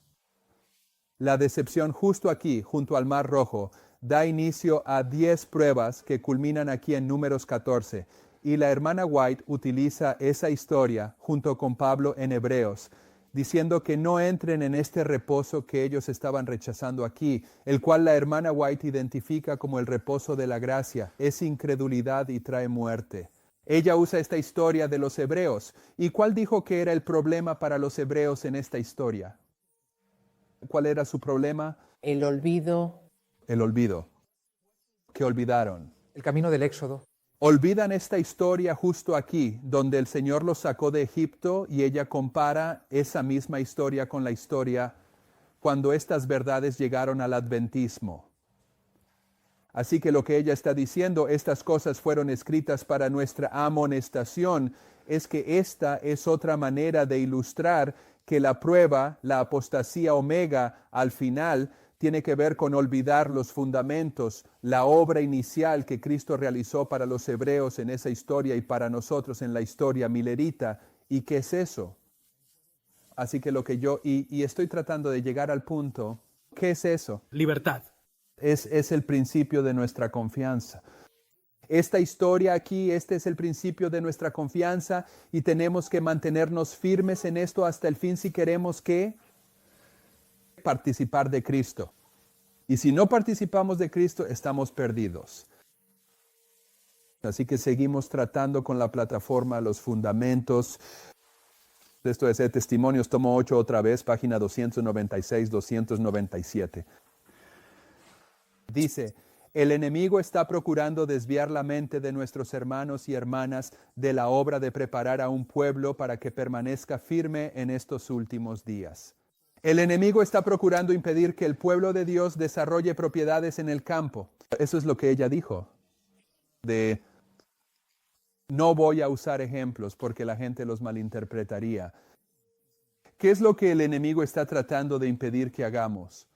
La decepción justo aquí, junto al Mar Rojo, da inicio a 10 pruebas que culminan aquí en Números 14. Y la hermana White utiliza esa historia junto con Pablo en Hebreos, diciendo que no entren en este reposo que ellos estaban rechazando aquí, el cual la hermana White identifica como el reposo de la gracia. Es incredulidad y trae muerte. Ella usa esta historia de los hebreos. ¿Y cuál dijo que era el problema para los hebreos en esta historia? ¿Cuál era su problema? El olvido. El olvido. ¿Qué olvidaron? El camino del Éxodo. Olvidan esta historia justo aquí, donde el Señor los sacó de Egipto y ella compara esa misma historia con la historia cuando estas verdades llegaron al adventismo. Así que lo que ella está diciendo, estas cosas fueron escritas para nuestra amonestación, es que esta es otra manera de ilustrar que la prueba, la apostasía omega, al final tiene que ver con olvidar los fundamentos, la obra inicial que Cristo realizó para los hebreos en esa historia y para nosotros en la historia milerita. ¿Y qué es eso? Así que lo que y estoy tratando de llegar al punto, ¿qué es eso? Libertad. Es el principio de nuestra confianza. Esta historia aquí, este es el principio de nuestra confianza y tenemos que mantenernos firmes en esto hasta el fin si queremos participar de Cristo. Y si no participamos de Cristo, estamos perdidos. Así que seguimos tratando con la plataforma los fundamentos. Esto es Testimonios, tomo 8 otra vez, página 296-297. Dice, el enemigo está procurando desviar la mente de nuestros hermanos y hermanas de la obra de preparar a un pueblo para que permanezca firme en estos últimos días. El enemigo está procurando impedir que el pueblo de Dios desarrolle propiedades en el campo. Eso es lo que ella dijo. No voy a usar ejemplos porque la gente los malinterpretaría. ¿Qué es lo que el enemigo está tratando de impedir que hagamos?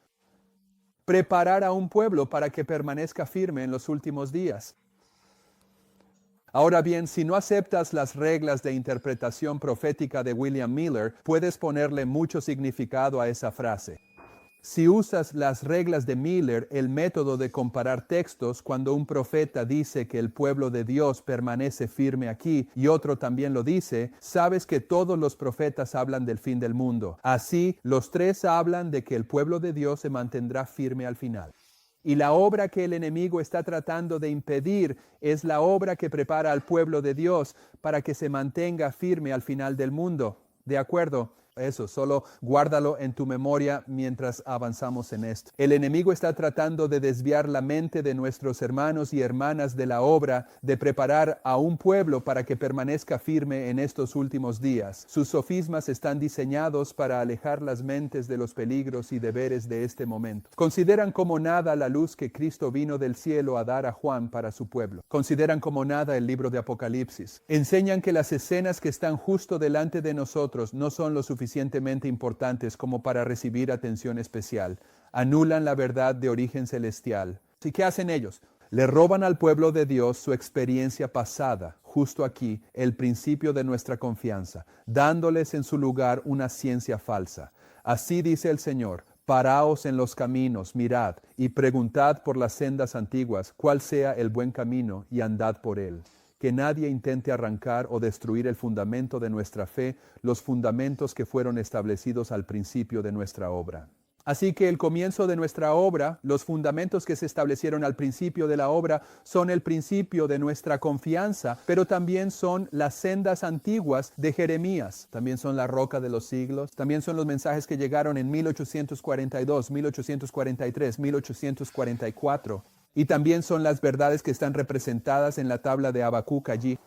Preparar a un pueblo para que permanezca firme en los últimos días. Ahora bien, si no aceptas las reglas de interpretación profética de William Miller, puedes ponerle mucho significado a esa frase. Si usas las reglas de Miller, el método de comparar textos, cuando un profeta dice que el pueblo de Dios permanece firme aquí y otro también lo dice, sabes que todos los profetas hablan del fin del mundo. Así, los tres hablan de que el pueblo de Dios se mantendrá firme al final. Y la obra que el enemigo está tratando de impedir es la obra que prepara al pueblo de Dios para que se mantenga firme al final del mundo. ¿De acuerdo? Eso, solo guárdalo en tu memoria mientras avanzamos en esto. El enemigo está tratando de desviar la mente de nuestros hermanos y hermanas de la obra de preparar a un pueblo para que permanezca firme en estos últimos días. Sus sofismas están diseñados para alejar las mentes de los peligros y deberes de este momento. Consideran como nada la luz que Cristo vino del cielo a dar a Juan para su pueblo. Consideran como nada el libro de Apocalipsis. Enseñan que las escenas que están justo delante de nosotros no son lo suficientemente importantes como para recibir atención especial. Anulan la verdad de origen celestial. ¿Y qué hacen ellos? Le roban al pueblo de Dios su experiencia pasada, justo aquí, el principio de nuestra confianza, dándoles en su lugar una ciencia falsa. Así dice el Señor: paraos en los caminos, mirad, y preguntad por las sendas antiguas, cuál sea el buen camino, y andad por él. Que nadie intente arrancar o destruir el fundamento de nuestra fe, los fundamentos que fueron establecidos al principio de nuestra obra. Así que el comienzo de nuestra obra, los fundamentos que se establecieron al principio de la obra, son el principio de nuestra confianza, pero también son las sendas antiguas de Jeremías, también son la roca de los siglos, también son los mensajes que llegaron en 1842, 1843, 1844. Y también son las verdades que están representadas en la tabla de Habacuc allí.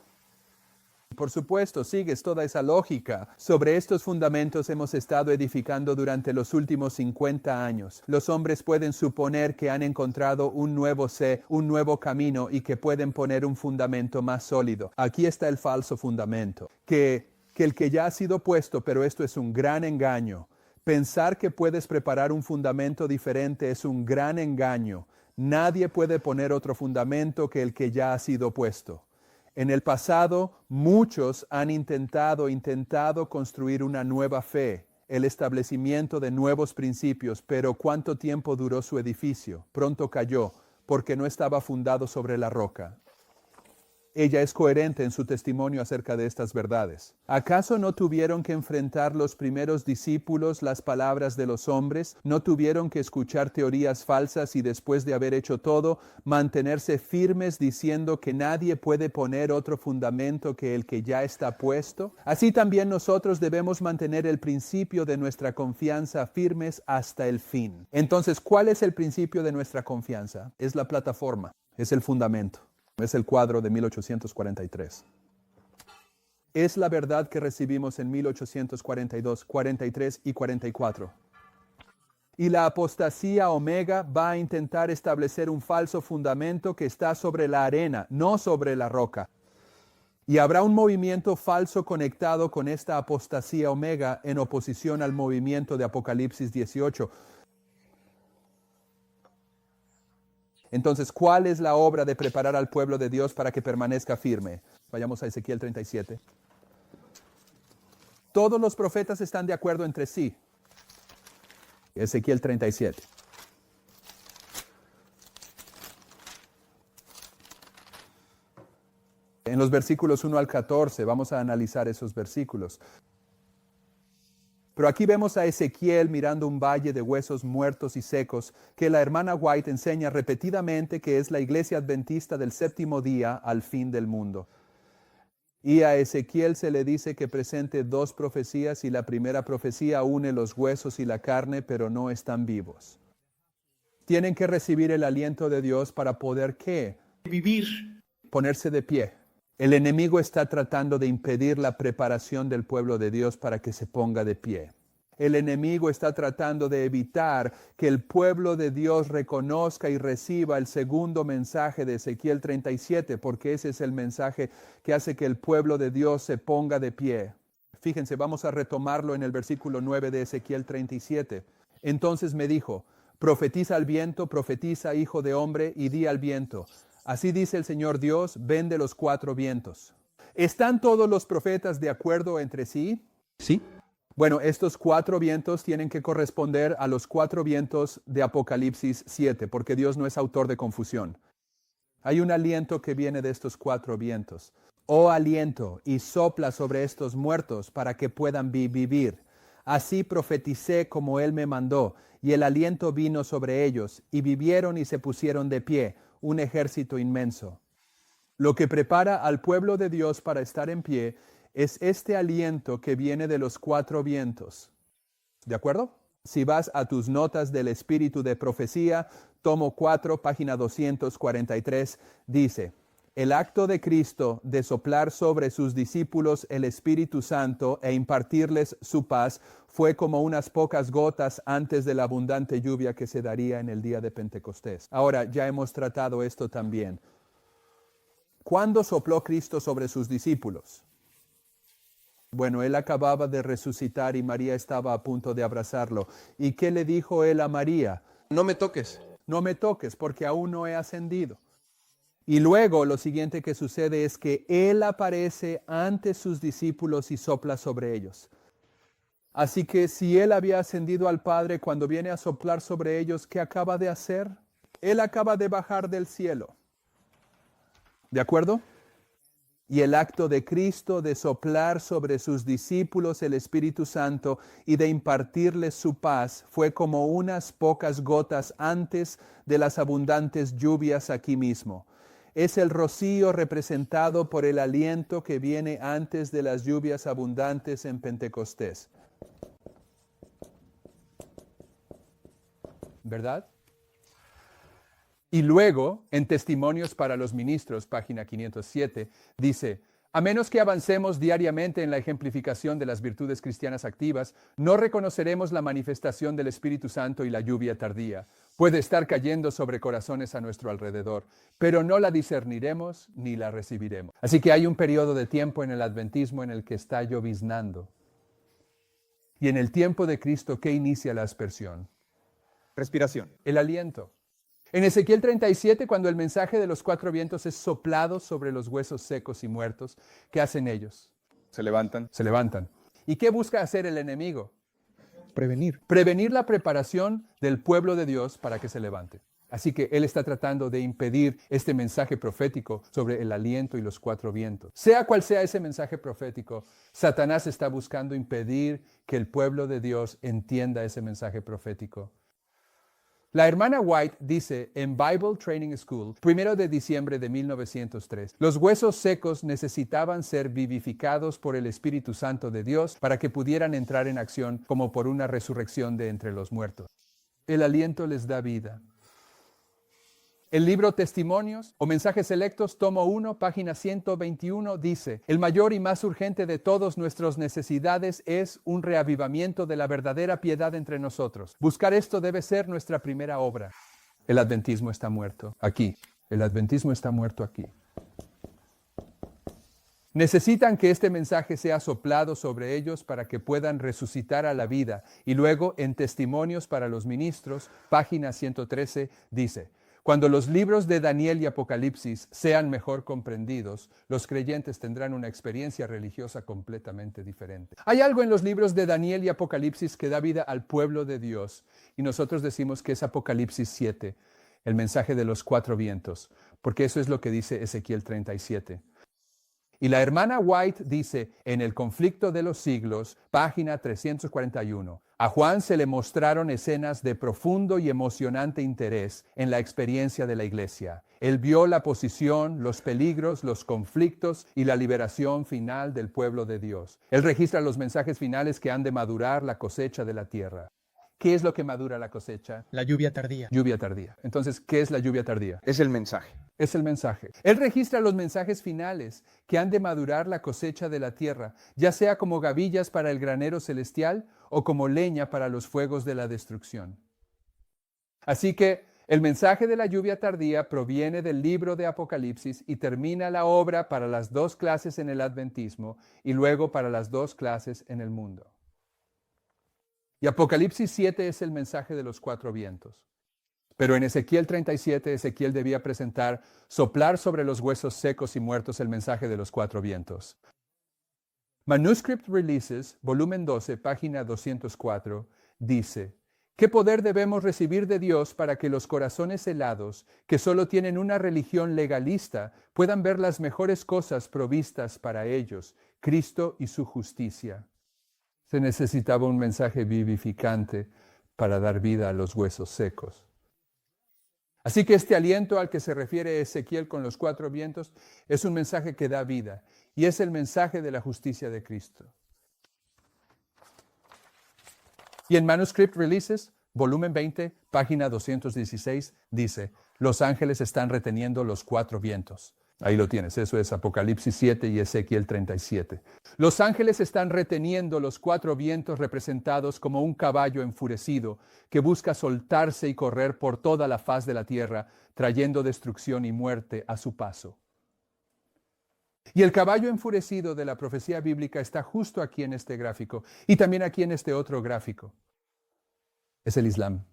Por supuesto, sigues toda esa lógica. Sobre estos fundamentos hemos estado edificando durante los últimos 50 años. Los hombres pueden suponer que han encontrado un nuevo sé, un nuevo camino y que pueden poner un fundamento más sólido. Aquí está el falso fundamento, que el que ya ha sido puesto, pero esto es un gran engaño. Pensar que puedes preparar un fundamento diferente es un gran engaño. Nadie puede poner otro fundamento que el que ya ha sido puesto. En el pasado, muchos han intentado construir una nueva fe, el establecimiento de nuevos principios, pero ¿cuánto tiempo duró su edificio? Pronto cayó, porque no estaba fundado sobre la roca. Ella es coherente en su testimonio acerca de estas verdades. ¿Acaso no tuvieron que enfrentar los primeros discípulos las palabras de los hombres? ¿No tuvieron que escuchar teorías falsas y después de haber hecho todo, mantenerse firmes diciendo que nadie puede poner otro fundamento que el que ya está puesto? Así también nosotros debemos mantener el principio de nuestra confianza firmes hasta el fin. Entonces, ¿cuál es el principio de nuestra confianza? Es la plataforma, es el fundamento. Es el cuadro de 1843. Es la verdad que recibimos en 1842, 43 y 44. Y la apostasía omega va a intentar establecer un falso fundamento que está sobre la arena, no sobre la roca. Y habrá un movimiento falso conectado con esta apostasía omega en oposición al movimiento de Apocalipsis 18. Entonces, ¿cuál es la obra de preparar al pueblo de Dios para que permanezca firme? Vayamos a Ezequiel 37. Todos los profetas están de acuerdo entre sí. Ezequiel 37. En los versículos 1 al 14, vamos a analizar esos versículos. Pero aquí vemos a Ezequiel mirando un valle de huesos muertos y secos que la hermana White enseña repetidamente que es la iglesia adventista del séptimo día al fin del mundo. Y a Ezequiel se le dice que presente dos profecías y la primera profecía une los huesos y la carne, pero no están vivos. Tienen que recibir el aliento de Dios para poder ¿qué? Vivir. Ponerse de pie. El enemigo está tratando de impedir la preparación del pueblo de Dios para que se ponga de pie. El enemigo está tratando de evitar que el pueblo de Dios reconozca y reciba el segundo mensaje de Ezequiel 37, porque ese es el mensaje que hace que el pueblo de Dios se ponga de pie. Fíjense, vamos a retomarlo en el versículo 9 de Ezequiel 37. Entonces me dijo: profetiza al viento, profetiza, hijo de hombre, y di al viento: así dice el Señor Dios, ven de los cuatro vientos. ¿Están todos los profetas de acuerdo entre sí? ¿Sí? Bueno, estos cuatro vientos tienen que corresponder a los cuatro vientos de Apocalipsis 7, porque Dios no es autor de confusión. Hay un aliento que viene de estos cuatro vientos. Oh aliento, y sopla sobre estos muertos para que puedan vivir. Así profeticé como Él me mandó, y el aliento vino sobre ellos, y vivieron y se pusieron de pie, un ejército inmenso. Lo que prepara al pueblo de Dios para estar en pie es este aliento que viene de los 4 vientos. ¿De acuerdo? Si vas a tus notas del espíritu de profecía, tomo 4, página 243, dice: el acto de Cristo de soplar sobre sus discípulos el Espíritu Santo e impartirles su paz fue como unas pocas gotas antes de la abundante lluvia que se daría en el día de Pentecostés. Ahora, ya hemos tratado esto también. ¿Cuándo sopló Cristo sobre sus discípulos? Bueno, él acababa de resucitar y María estaba a punto de abrazarlo. ¿Y qué le dijo él a María? No me toques. No me toques, porque aún no he ascendido. Y luego lo siguiente que sucede es que él aparece ante sus discípulos y sopla sobre ellos. Así que si él había ascendido al Padre, cuando viene a soplar sobre ellos, ¿qué acaba de hacer? Él acaba de bajar del cielo. ¿De acuerdo? Y el acto de Cristo de soplar sobre sus discípulos el Espíritu Santo y de impartirles su paz fue como unas pocas gotas antes de las abundantes lluvias aquí mismo. Es el rocío representado por el aliento que viene antes de las lluvias abundantes en Pentecostés. ¿Verdad? Y luego, en Testimonios para los Ministros, página 507, dice: a menos que avancemos diariamente en la ejemplificación de las virtudes cristianas activas, no reconoceremos la manifestación del Espíritu Santo y la lluvia tardía. Puede estar cayendo sobre corazones a nuestro alrededor, pero no la discerniremos ni la recibiremos. Así que hay un periodo de tiempo en el adventismo en el que está lloviznando. Y en el tiempo de Cristo, ¿qué inicia la aspersión? Respiración. El aliento. En Ezequiel 37, cuando el mensaje de los 4 vientos es soplado sobre los huesos secos y muertos, ¿qué hacen ellos? Se levantan. Se levantan. ¿Y qué busca hacer el enemigo? Prevenir. Prevenir la preparación del pueblo de Dios para que se levante. Así que él está tratando de impedir este mensaje profético sobre el aliento y los 4 vientos. Sea cual sea ese mensaje profético, Satanás está buscando impedir que el pueblo de Dios entienda ese mensaje profético. La hermana White dice en Bible Training School, 1 de diciembre de 1903, los huesos secos necesitaban ser vivificados por el Espíritu Santo de Dios para que pudieran entrar en acción como por una resurrección de entre los muertos. El aliento les da vida. El libro Testimonios o Mensajes Selectos, tomo 1, página 121, dice: el mayor y más urgente de todas nuestras necesidades es un reavivamiento de la verdadera piedad entre nosotros. Buscar esto debe ser nuestra primera obra. El adventismo está muerto aquí. El adventismo está muerto aquí. Necesitan que este mensaje sea soplado sobre ellos para que puedan resucitar a la vida. Y luego, en Testimonios para los Ministros, página 113, dice: cuando los libros de Daniel y Apocalipsis sean mejor comprendidos, los creyentes tendrán una experiencia religiosa completamente diferente. Hay algo en los libros de Daniel y Apocalipsis que da vida al pueblo de Dios, y nosotros decimos que es Apocalipsis 7, el mensaje de los 4 vientos, porque eso es lo que dice Ezequiel 37. Y la hermana White dice en El conflicto de los siglos, página 341, a Juan se le mostraron escenas de profundo y emocionante interés en la experiencia de la iglesia. Él vio la posición, los peligros, los conflictos y la liberación final del pueblo de Dios. Él registra los mensajes finales que han de madurar la cosecha de la tierra. ¿Qué es lo que madura la cosecha? La lluvia tardía. Lluvia tardía. Entonces, ¿qué es la lluvia tardía? Es el mensaje. Es el mensaje. Él registra los mensajes finales que han de madurar la cosecha de la tierra, ya sea como gavillas para el granero celestial o como leña para los fuegos de la destrucción. Así que el mensaje de la lluvia tardía proviene del libro de Apocalipsis y termina la obra para las 2 clases en el adventismo y luego para las 2 clases en el mundo. Y Apocalipsis 7 es el mensaje de los 4 vientos. Pero en Ezequiel 37, Ezequiel debía presentar, soplar sobre los huesos secos y muertos el mensaje de los 4 vientos. Manuscript Releases, volumen 12, página 204, dice: ¿qué poder debemos recibir de Dios para que los corazones helados, que solo tienen una religión legalista, puedan ver las mejores cosas provistas para ellos, Cristo y su justicia? Se necesitaba un mensaje vivificante para dar vida a los huesos secos. Así que este aliento al que se refiere Ezequiel con los 4 vientos es un mensaje que da vida. y es el mensaje de la justicia de Cristo. Y en Manuscript Releases, volumen 20, página 216, dice, los ángeles están reteniendo los 4 vientos. Ahí lo tienes, eso es Apocalipsis 7 y Ezequiel 37. Los ángeles están reteniendo los 4 vientos representados como un caballo enfurecido que busca soltarse y correr por toda la faz de la tierra, trayendo destrucción y muerte a su paso. Y el caballo enfurecido de la profecía bíblica está justo aquí en este gráfico y también aquí en este otro gráfico. Es el Islam.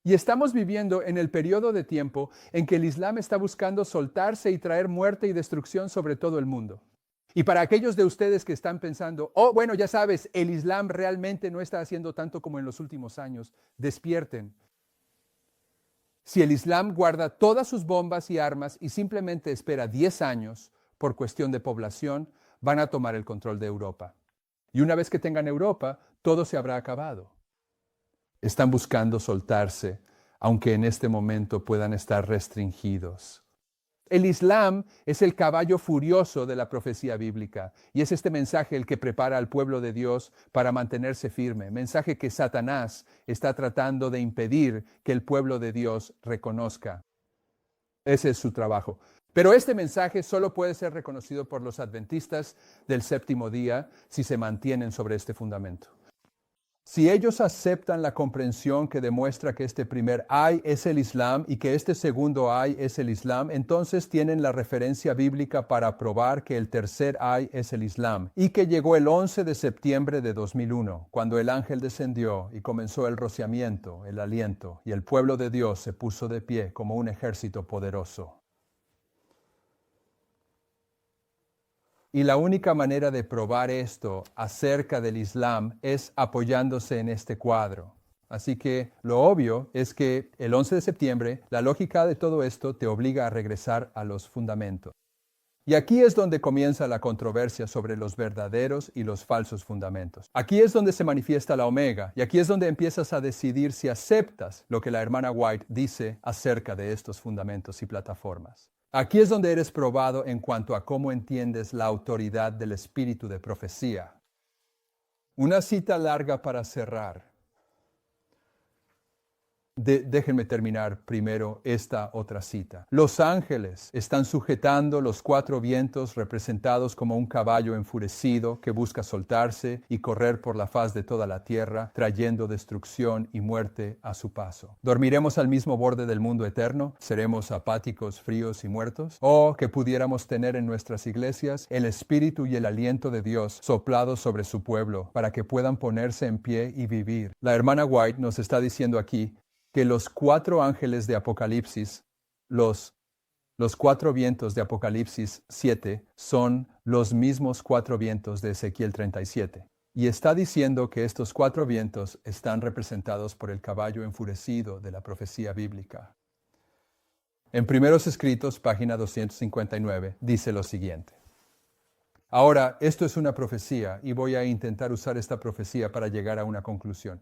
Y estamos viviendo en el periodo de tiempo en que el Islam está buscando soltarse y traer muerte y destrucción sobre todo el mundo. Y para aquellos de ustedes que están pensando, oh, bueno, ya sabes, el Islam realmente no está haciendo tanto como en los últimos años, despierten. Si el Islam guarda todas sus bombas y armas y simplemente espera 10 años por cuestión de población, van a tomar el control de Europa. Y una vez que tengan Europa, todo se habrá acabado. Están buscando soltarse, aunque en este momento puedan estar restringidos. El Islam es el caballo furioso de la profecía bíblica y es este mensaje el que prepara al pueblo de Dios para mantenerse firme, mensaje que Satanás está tratando de impedir que el pueblo de Dios reconozca. Ese es su trabajo. Pero este mensaje solo puede ser reconocido por los adventistas del séptimo día si se mantienen sobre este fundamento. Si ellos aceptan la comprensión que demuestra que este primer ay es el Islam y que este segundo ay es el Islam, entonces tienen la referencia bíblica para probar que el tercer ay es el Islam y que llegó el 11 de septiembre de 2001, cuando el ángel descendió y comenzó el rociamiento, el aliento, y el pueblo de Dios se puso de pie como un ejército poderoso. Y la única manera de probar esto acerca del Islam es apoyándose en este cuadro. Así que lo obvio es que el 11 de septiembre, la lógica de todo esto te obliga a regresar a los fundamentos. Y aquí es donde comienza la controversia sobre los verdaderos y los falsos fundamentos. Aquí es donde se manifiesta la omega, y aquí es donde empiezas a decidir si aceptas lo que la hermana White dice acerca de estos fundamentos y plataformas. Aquí es donde eres probado en cuanto a cómo entiendes la autoridad del espíritu de profecía. Una cita larga para cerrar. Déjenme terminar primero esta otra cita. Los ángeles están sujetando los 4 vientos representados como un caballo enfurecido que busca soltarse y correr por la faz de toda la tierra, trayendo destrucción y muerte a su paso. ¿Dormiremos al mismo borde del mundo eterno? ¿Seremos apáticos, fríos y muertos? ¿O que pudiéramos tener en nuestras iglesias el espíritu y el aliento de Dios soplados sobre su pueblo para que puedan ponerse en pie y vivir? La hermana White nos está diciendo aquí que los 4 ángeles de Apocalipsis, los 4 vientos de Apocalipsis 7, son los mismos 4 vientos de Ezequiel 37. Y está diciendo que estos 4 vientos están representados por el caballo enfurecido de la profecía bíblica. En Primeros Escritos, página 259, dice lo siguiente. Ahora, esto es una profecía y voy a intentar usar esta profecía para llegar a una conclusión.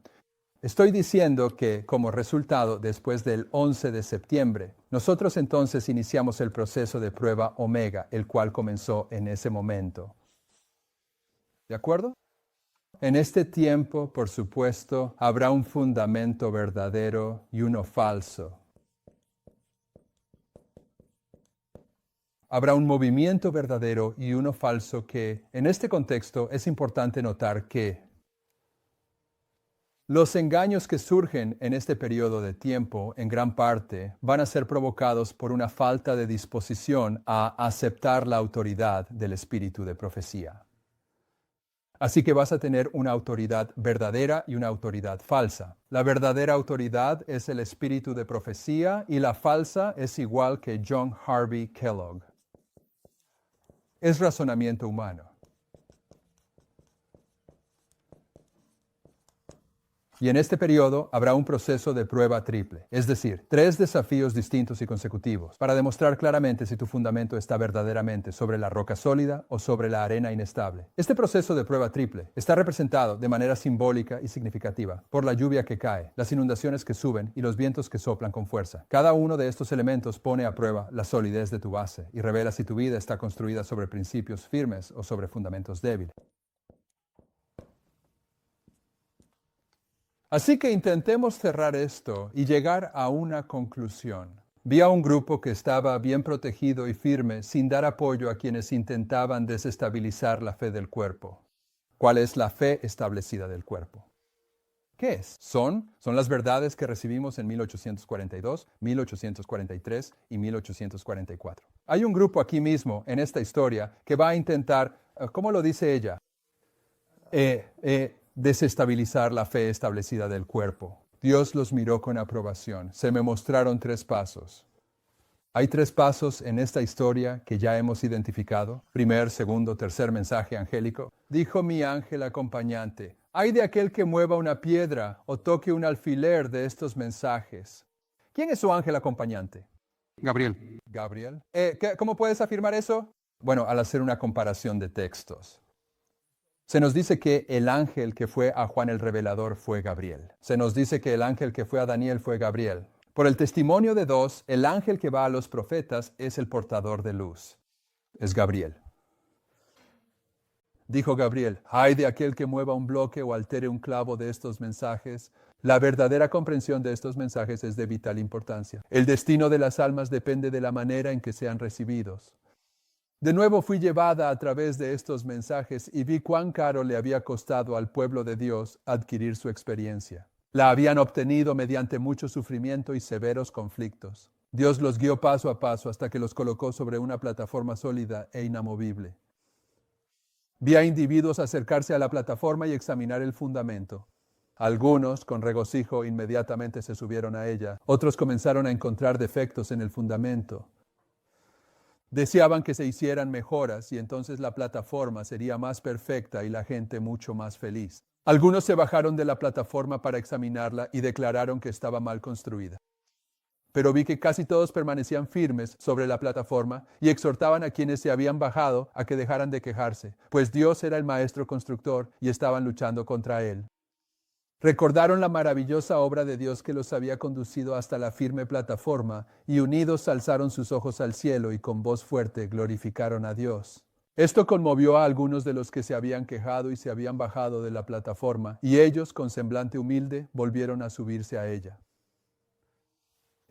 Estoy diciendo que, como resultado, después del 11 de septiembre, nosotros entonces iniciamos el proceso de prueba omega, el cual comenzó en ese momento. ¿De acuerdo? En este tiempo, por supuesto, habrá un fundamento verdadero y uno falso. Habrá un movimiento verdadero y uno falso que, en este contexto, es importante notar que los engaños que surgen en este periodo de tiempo, en gran parte, van a ser provocados por una falta de disposición a aceptar la autoridad del espíritu de profecía. Así que vas a tener una autoridad verdadera y una autoridad falsa. La verdadera autoridad es el espíritu de profecía y la falsa es igual que John Harvey Kellogg. Es razonamiento humano. Y en este periodo habrá un proceso de prueba triple, es decir, 3 desafíos distintos y consecutivos, para demostrar claramente si tu fundamento está verdaderamente sobre la roca sólida o sobre la arena inestable. Este proceso de prueba triple está representado de manera simbólica y significativa por la lluvia que cae, las inundaciones que suben y los vientos que soplan con fuerza. Cada uno de estos elementos pone a prueba la solidez de tu base y revela si tu vida está construida sobre principios firmes o sobre fundamentos débiles. Así que intentemos cerrar esto y llegar a una conclusión. Vi a un grupo que estaba bien protegido y firme sin dar apoyo a quienes intentaban desestabilizar la fe del cuerpo. ¿Cuál es la fe establecida del cuerpo? ¿Qué es? Son las verdades que recibimos en 1842, 1843 y 1844. Hay un grupo aquí mismo en esta historia que va a intentar, ¿cómo lo dice ella? Desestabilizar la fe establecida del cuerpo. Dios los miró con aprobación. Se me mostraron 3 pasos. Hay 3 pasos en esta historia que ya hemos identificado. Primer, segundo, tercer mensaje angélico. Dijo mi ángel acompañante: ay de aquel que mueva una piedra o toque un alfiler de estos mensajes. ¿Quién es su ángel acompañante? Gabriel. Gabriel. ¿Cómo puedes afirmar eso? Bueno, al hacer una comparación de textos. Se nos dice que el ángel que fue a Juan el Revelador fue Gabriel. Se nos dice que el ángel que fue a Daniel fue Gabriel. Por el testimonio de 2, el ángel que va a los profetas es el portador de luz. Es Gabriel. Dijo Gabriel: ay de aquel que mueva un bloque o altere un clavo de estos mensajes. La verdadera comprensión de estos mensajes es de vital importancia. El destino de las almas depende de la manera en que sean recibidos. De nuevo fui llevada a través de estos mensajes y vi cuán caro le había costado al pueblo de Dios adquirir su experiencia. La habían obtenido mediante mucho sufrimiento y severos conflictos. Dios los guió paso a paso hasta que los colocó sobre una plataforma sólida e inamovible. Vi a individuos acercarse a la plataforma y examinar el fundamento. Algunos, con regocijo, inmediatamente se subieron a ella. Otros comenzaron a encontrar defectos en el fundamento. Deseaban que se hicieran mejoras y entonces la plataforma sería más perfecta y la gente mucho más feliz. Algunos se bajaron de la plataforma para examinarla y declararon que estaba mal construida. Pero vi que casi todos permanecían firmes sobre la plataforma y exhortaban a quienes se habían bajado a que dejaran de quejarse, pues Dios era el maestro constructor y estaban luchando contra él. Recordaron la maravillosa obra de Dios que los había conducido hasta la firme plataforma y unidos alzaron sus ojos al cielo y con voz fuerte glorificaron a Dios. Esto conmovió a algunos de los que se habían quejado y se habían bajado de la plataforma, y ellos, con semblante humilde, volvieron a subirse a ella.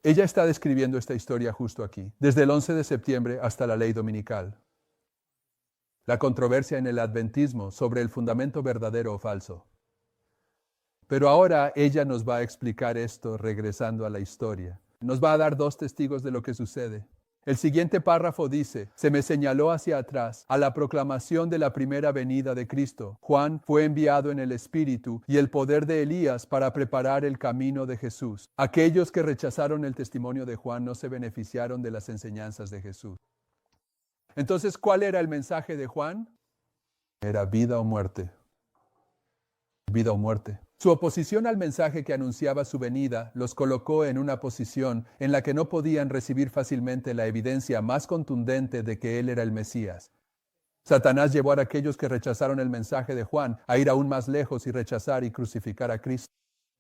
Ella está describiendo esta historia justo aquí, desde el 11 de septiembre hasta la ley dominical. La controversia en el adventismo sobre el fundamento verdadero o falso. Pero ahora ella nos va a explicar esto regresando a la historia. Nos va a dar 2 testigos de lo que sucede. El siguiente párrafo dice: se me señaló hacia atrás a la proclamación de la primera venida de Cristo. Juan fue enviado en el Espíritu y el poder de Elías para preparar el camino de Jesús. Aquellos que rechazaron el testimonio de Juan no se beneficiaron de las enseñanzas de Jesús. Entonces, ¿cuál era el mensaje de Juan? Era vida o muerte. Vida o muerte. Su oposición al mensaje que anunciaba su venida los colocó en una posición en la que no podían recibir fácilmente la evidencia más contundente de que él era el Mesías. Satanás llevó a aquellos que rechazaron el mensaje de Juan a ir aún más lejos y rechazar y crucificar a Cristo.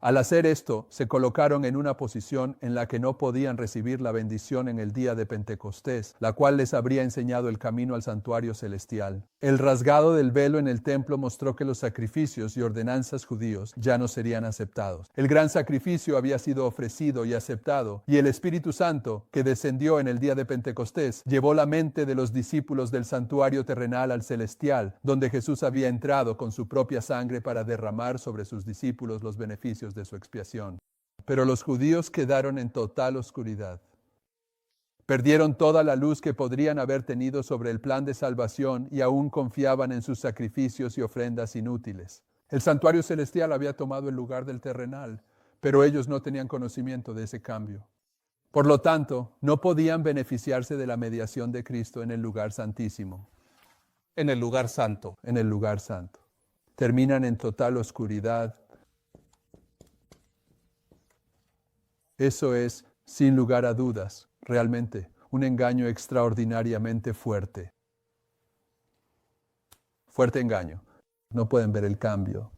Al hacer esto, se colocaron en una posición en la que no podían recibir la bendición en el día de Pentecostés, la cual les habría enseñado el camino al santuario celestial. El rasgado del velo en el templo mostró que los sacrificios y ordenanzas judíos ya no serían aceptados. El gran sacrificio había sido ofrecido y aceptado, y el Espíritu Santo, que descendió en el día de Pentecostés, llevó la mente de los discípulos del santuario terrenal al celestial, donde Jesús había entrado con su propia sangre para derramar sobre sus discípulos los beneficios de su expiación. Pero los judíos quedaron en total oscuridad. Perdieron toda la luz que podrían haber tenido sobre el plan de salvación y aún confiaban en sus sacrificios y ofrendas inútiles. El santuario celestial había tomado el lugar del terrenal, pero ellos no tenían conocimiento de ese cambio. Por lo tanto, no podían beneficiarse de la mediación de Cristo en el lugar santísimo. En el lugar santo. En el lugar santo. Terminan en total oscuridad. Eso es, sin lugar a dudas, realmente un engaño extraordinariamente fuerte. Fuerte engaño. No pueden ver el cambio.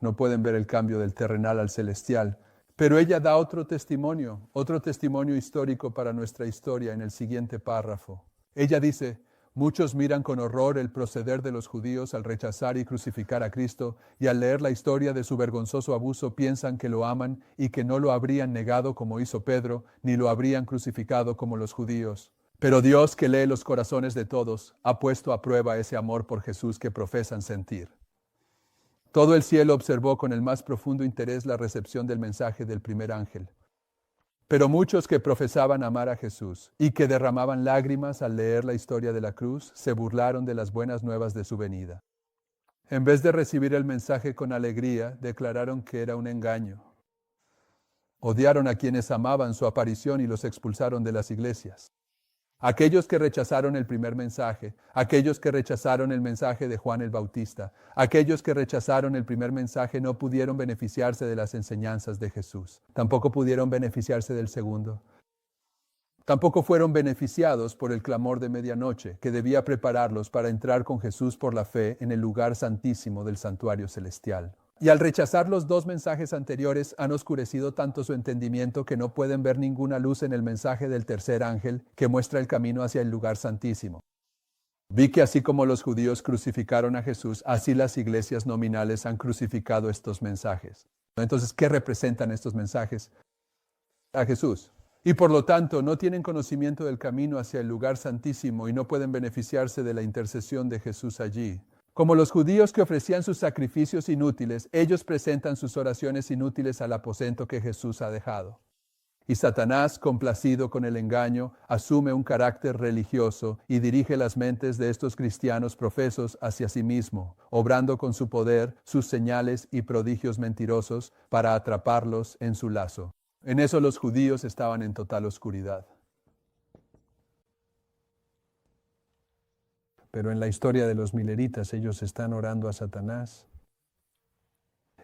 No pueden ver el cambio del terrenal al celestial. Pero ella da otro testimonio histórico para nuestra historia en el siguiente párrafo. Ella dice: muchos miran con horror el proceder de los judíos al rechazar y crucificar a Cristo, y al leer la historia de su vergonzoso abuso piensan que lo aman y que no lo habrían negado como hizo Pedro, ni lo habrían crucificado como los judíos. Pero Dios, que lee los corazones de todos, ha puesto a prueba ese amor por Jesús que profesan sentir. Todo el cielo observó con el más profundo interés la recepción del mensaje del primer ángel. Pero muchos que profesaban amar a Jesús y que derramaban lágrimas al leer la historia de la cruz, se burlaron de las buenas nuevas de su venida. En vez de recibir el mensaje con alegría, declararon que era un engaño. Odiaron a quienes amaban su aparición y los expulsaron de las iglesias. Aquellos que rechazaron el primer mensaje, aquellos que rechazaron el mensaje de Juan el Bautista, aquellos que rechazaron el primer mensaje no pudieron beneficiarse de las enseñanzas de Jesús. Tampoco pudieron beneficiarse del segundo. Tampoco fueron beneficiados por el clamor de medianoche, que debía prepararlos para entrar con Jesús por la fe en el lugar santísimo del santuario celestial. Y al rechazar los dos mensajes anteriores, han oscurecido tanto su entendimiento que no pueden ver ninguna luz en el mensaje del tercer ángel que muestra el camino hacia el lugar santísimo. Vi que así como los judíos crucificaron a Jesús, así las iglesias nominales han crucificado estos mensajes. Entonces, ¿qué representan estos mensajes? A Jesús. Y por lo tanto, no tienen conocimiento del camino hacia el lugar santísimo y no pueden beneficiarse de la intercesión de Jesús allí. Como los judíos que ofrecían sus sacrificios inútiles, ellos presentan sus oraciones inútiles al aposento que Jesús ha dejado. Y Satanás, complacido con el engaño, asume un carácter religioso y dirige las mentes de estos cristianos profesos hacia sí mismo, obrando con su poder, sus señales y prodigios mentirosos para atraparlos en su lazo. En eso los judíos estaban en total oscuridad. Pero en la historia de los mileritas ellos están orando a Satanás.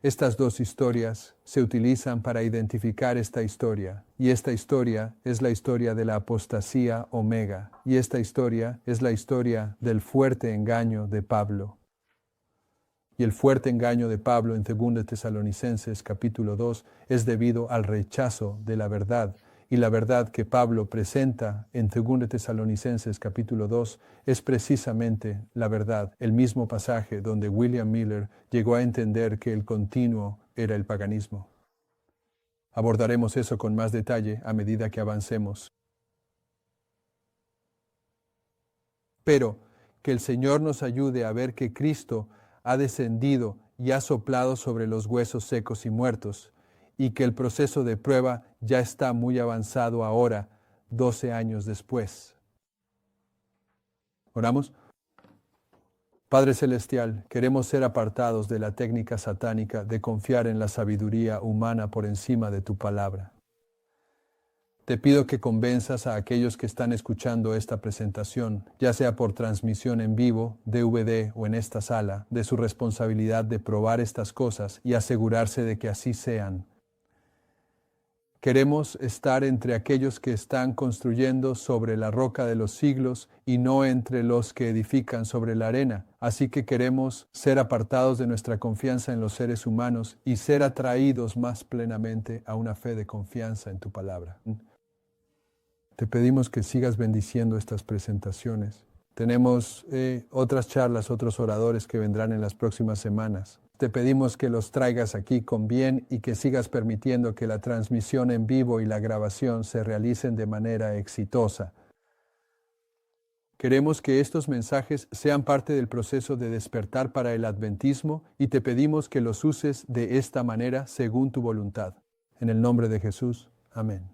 Estas dos historias se utilizan para identificar esta historia. Y esta historia es la historia de la apostasía omega. Y esta historia es la historia del fuerte engaño de Pablo. Y el fuerte engaño de Pablo en 2 Tesalonicenses capítulo 2 es debido al rechazo de la verdad. Y la verdad que Pablo presenta en 2 Tesalonicenses capítulo 2 es precisamente la verdad, el mismo pasaje donde William Miller llegó a entender que el continuo era el paganismo. Abordaremos eso con más detalle a medida que avancemos. Pero que el Señor nos ayude a ver que Cristo ha descendido y ha soplado sobre los huesos secos y muertos, y que el proceso de prueba ya está muy avanzado ahora, 12 años después. ¿Oramos? Padre Celestial, queremos ser apartados de la técnica satánica de confiar en la sabiduría humana por encima de tu palabra. Te pido que convenzas a aquellos que están escuchando esta presentación, ya sea por transmisión en vivo, DVD o en esta sala, de su responsabilidad de probar estas cosas y asegurarse de que así sean. Queremos estar entre aquellos que están construyendo sobre la roca de los siglos y no entre los que edifican sobre la arena. Así que queremos ser apartados de nuestra confianza en los seres humanos y ser atraídos más plenamente a una fe de confianza en tu palabra. Te pedimos que sigas bendiciendo estas presentaciones. Tenemos otras charlas, otros oradores que vendrán en las próximas semanas. Te pedimos que los traigas aquí con bien y que sigas permitiendo que la transmisión en vivo y la grabación se realicen de manera exitosa. Queremos que estos mensajes sean parte del proceso de despertar para el adventismo y te pedimos que los uses de esta manera según tu voluntad. En el nombre de Jesús. Amén.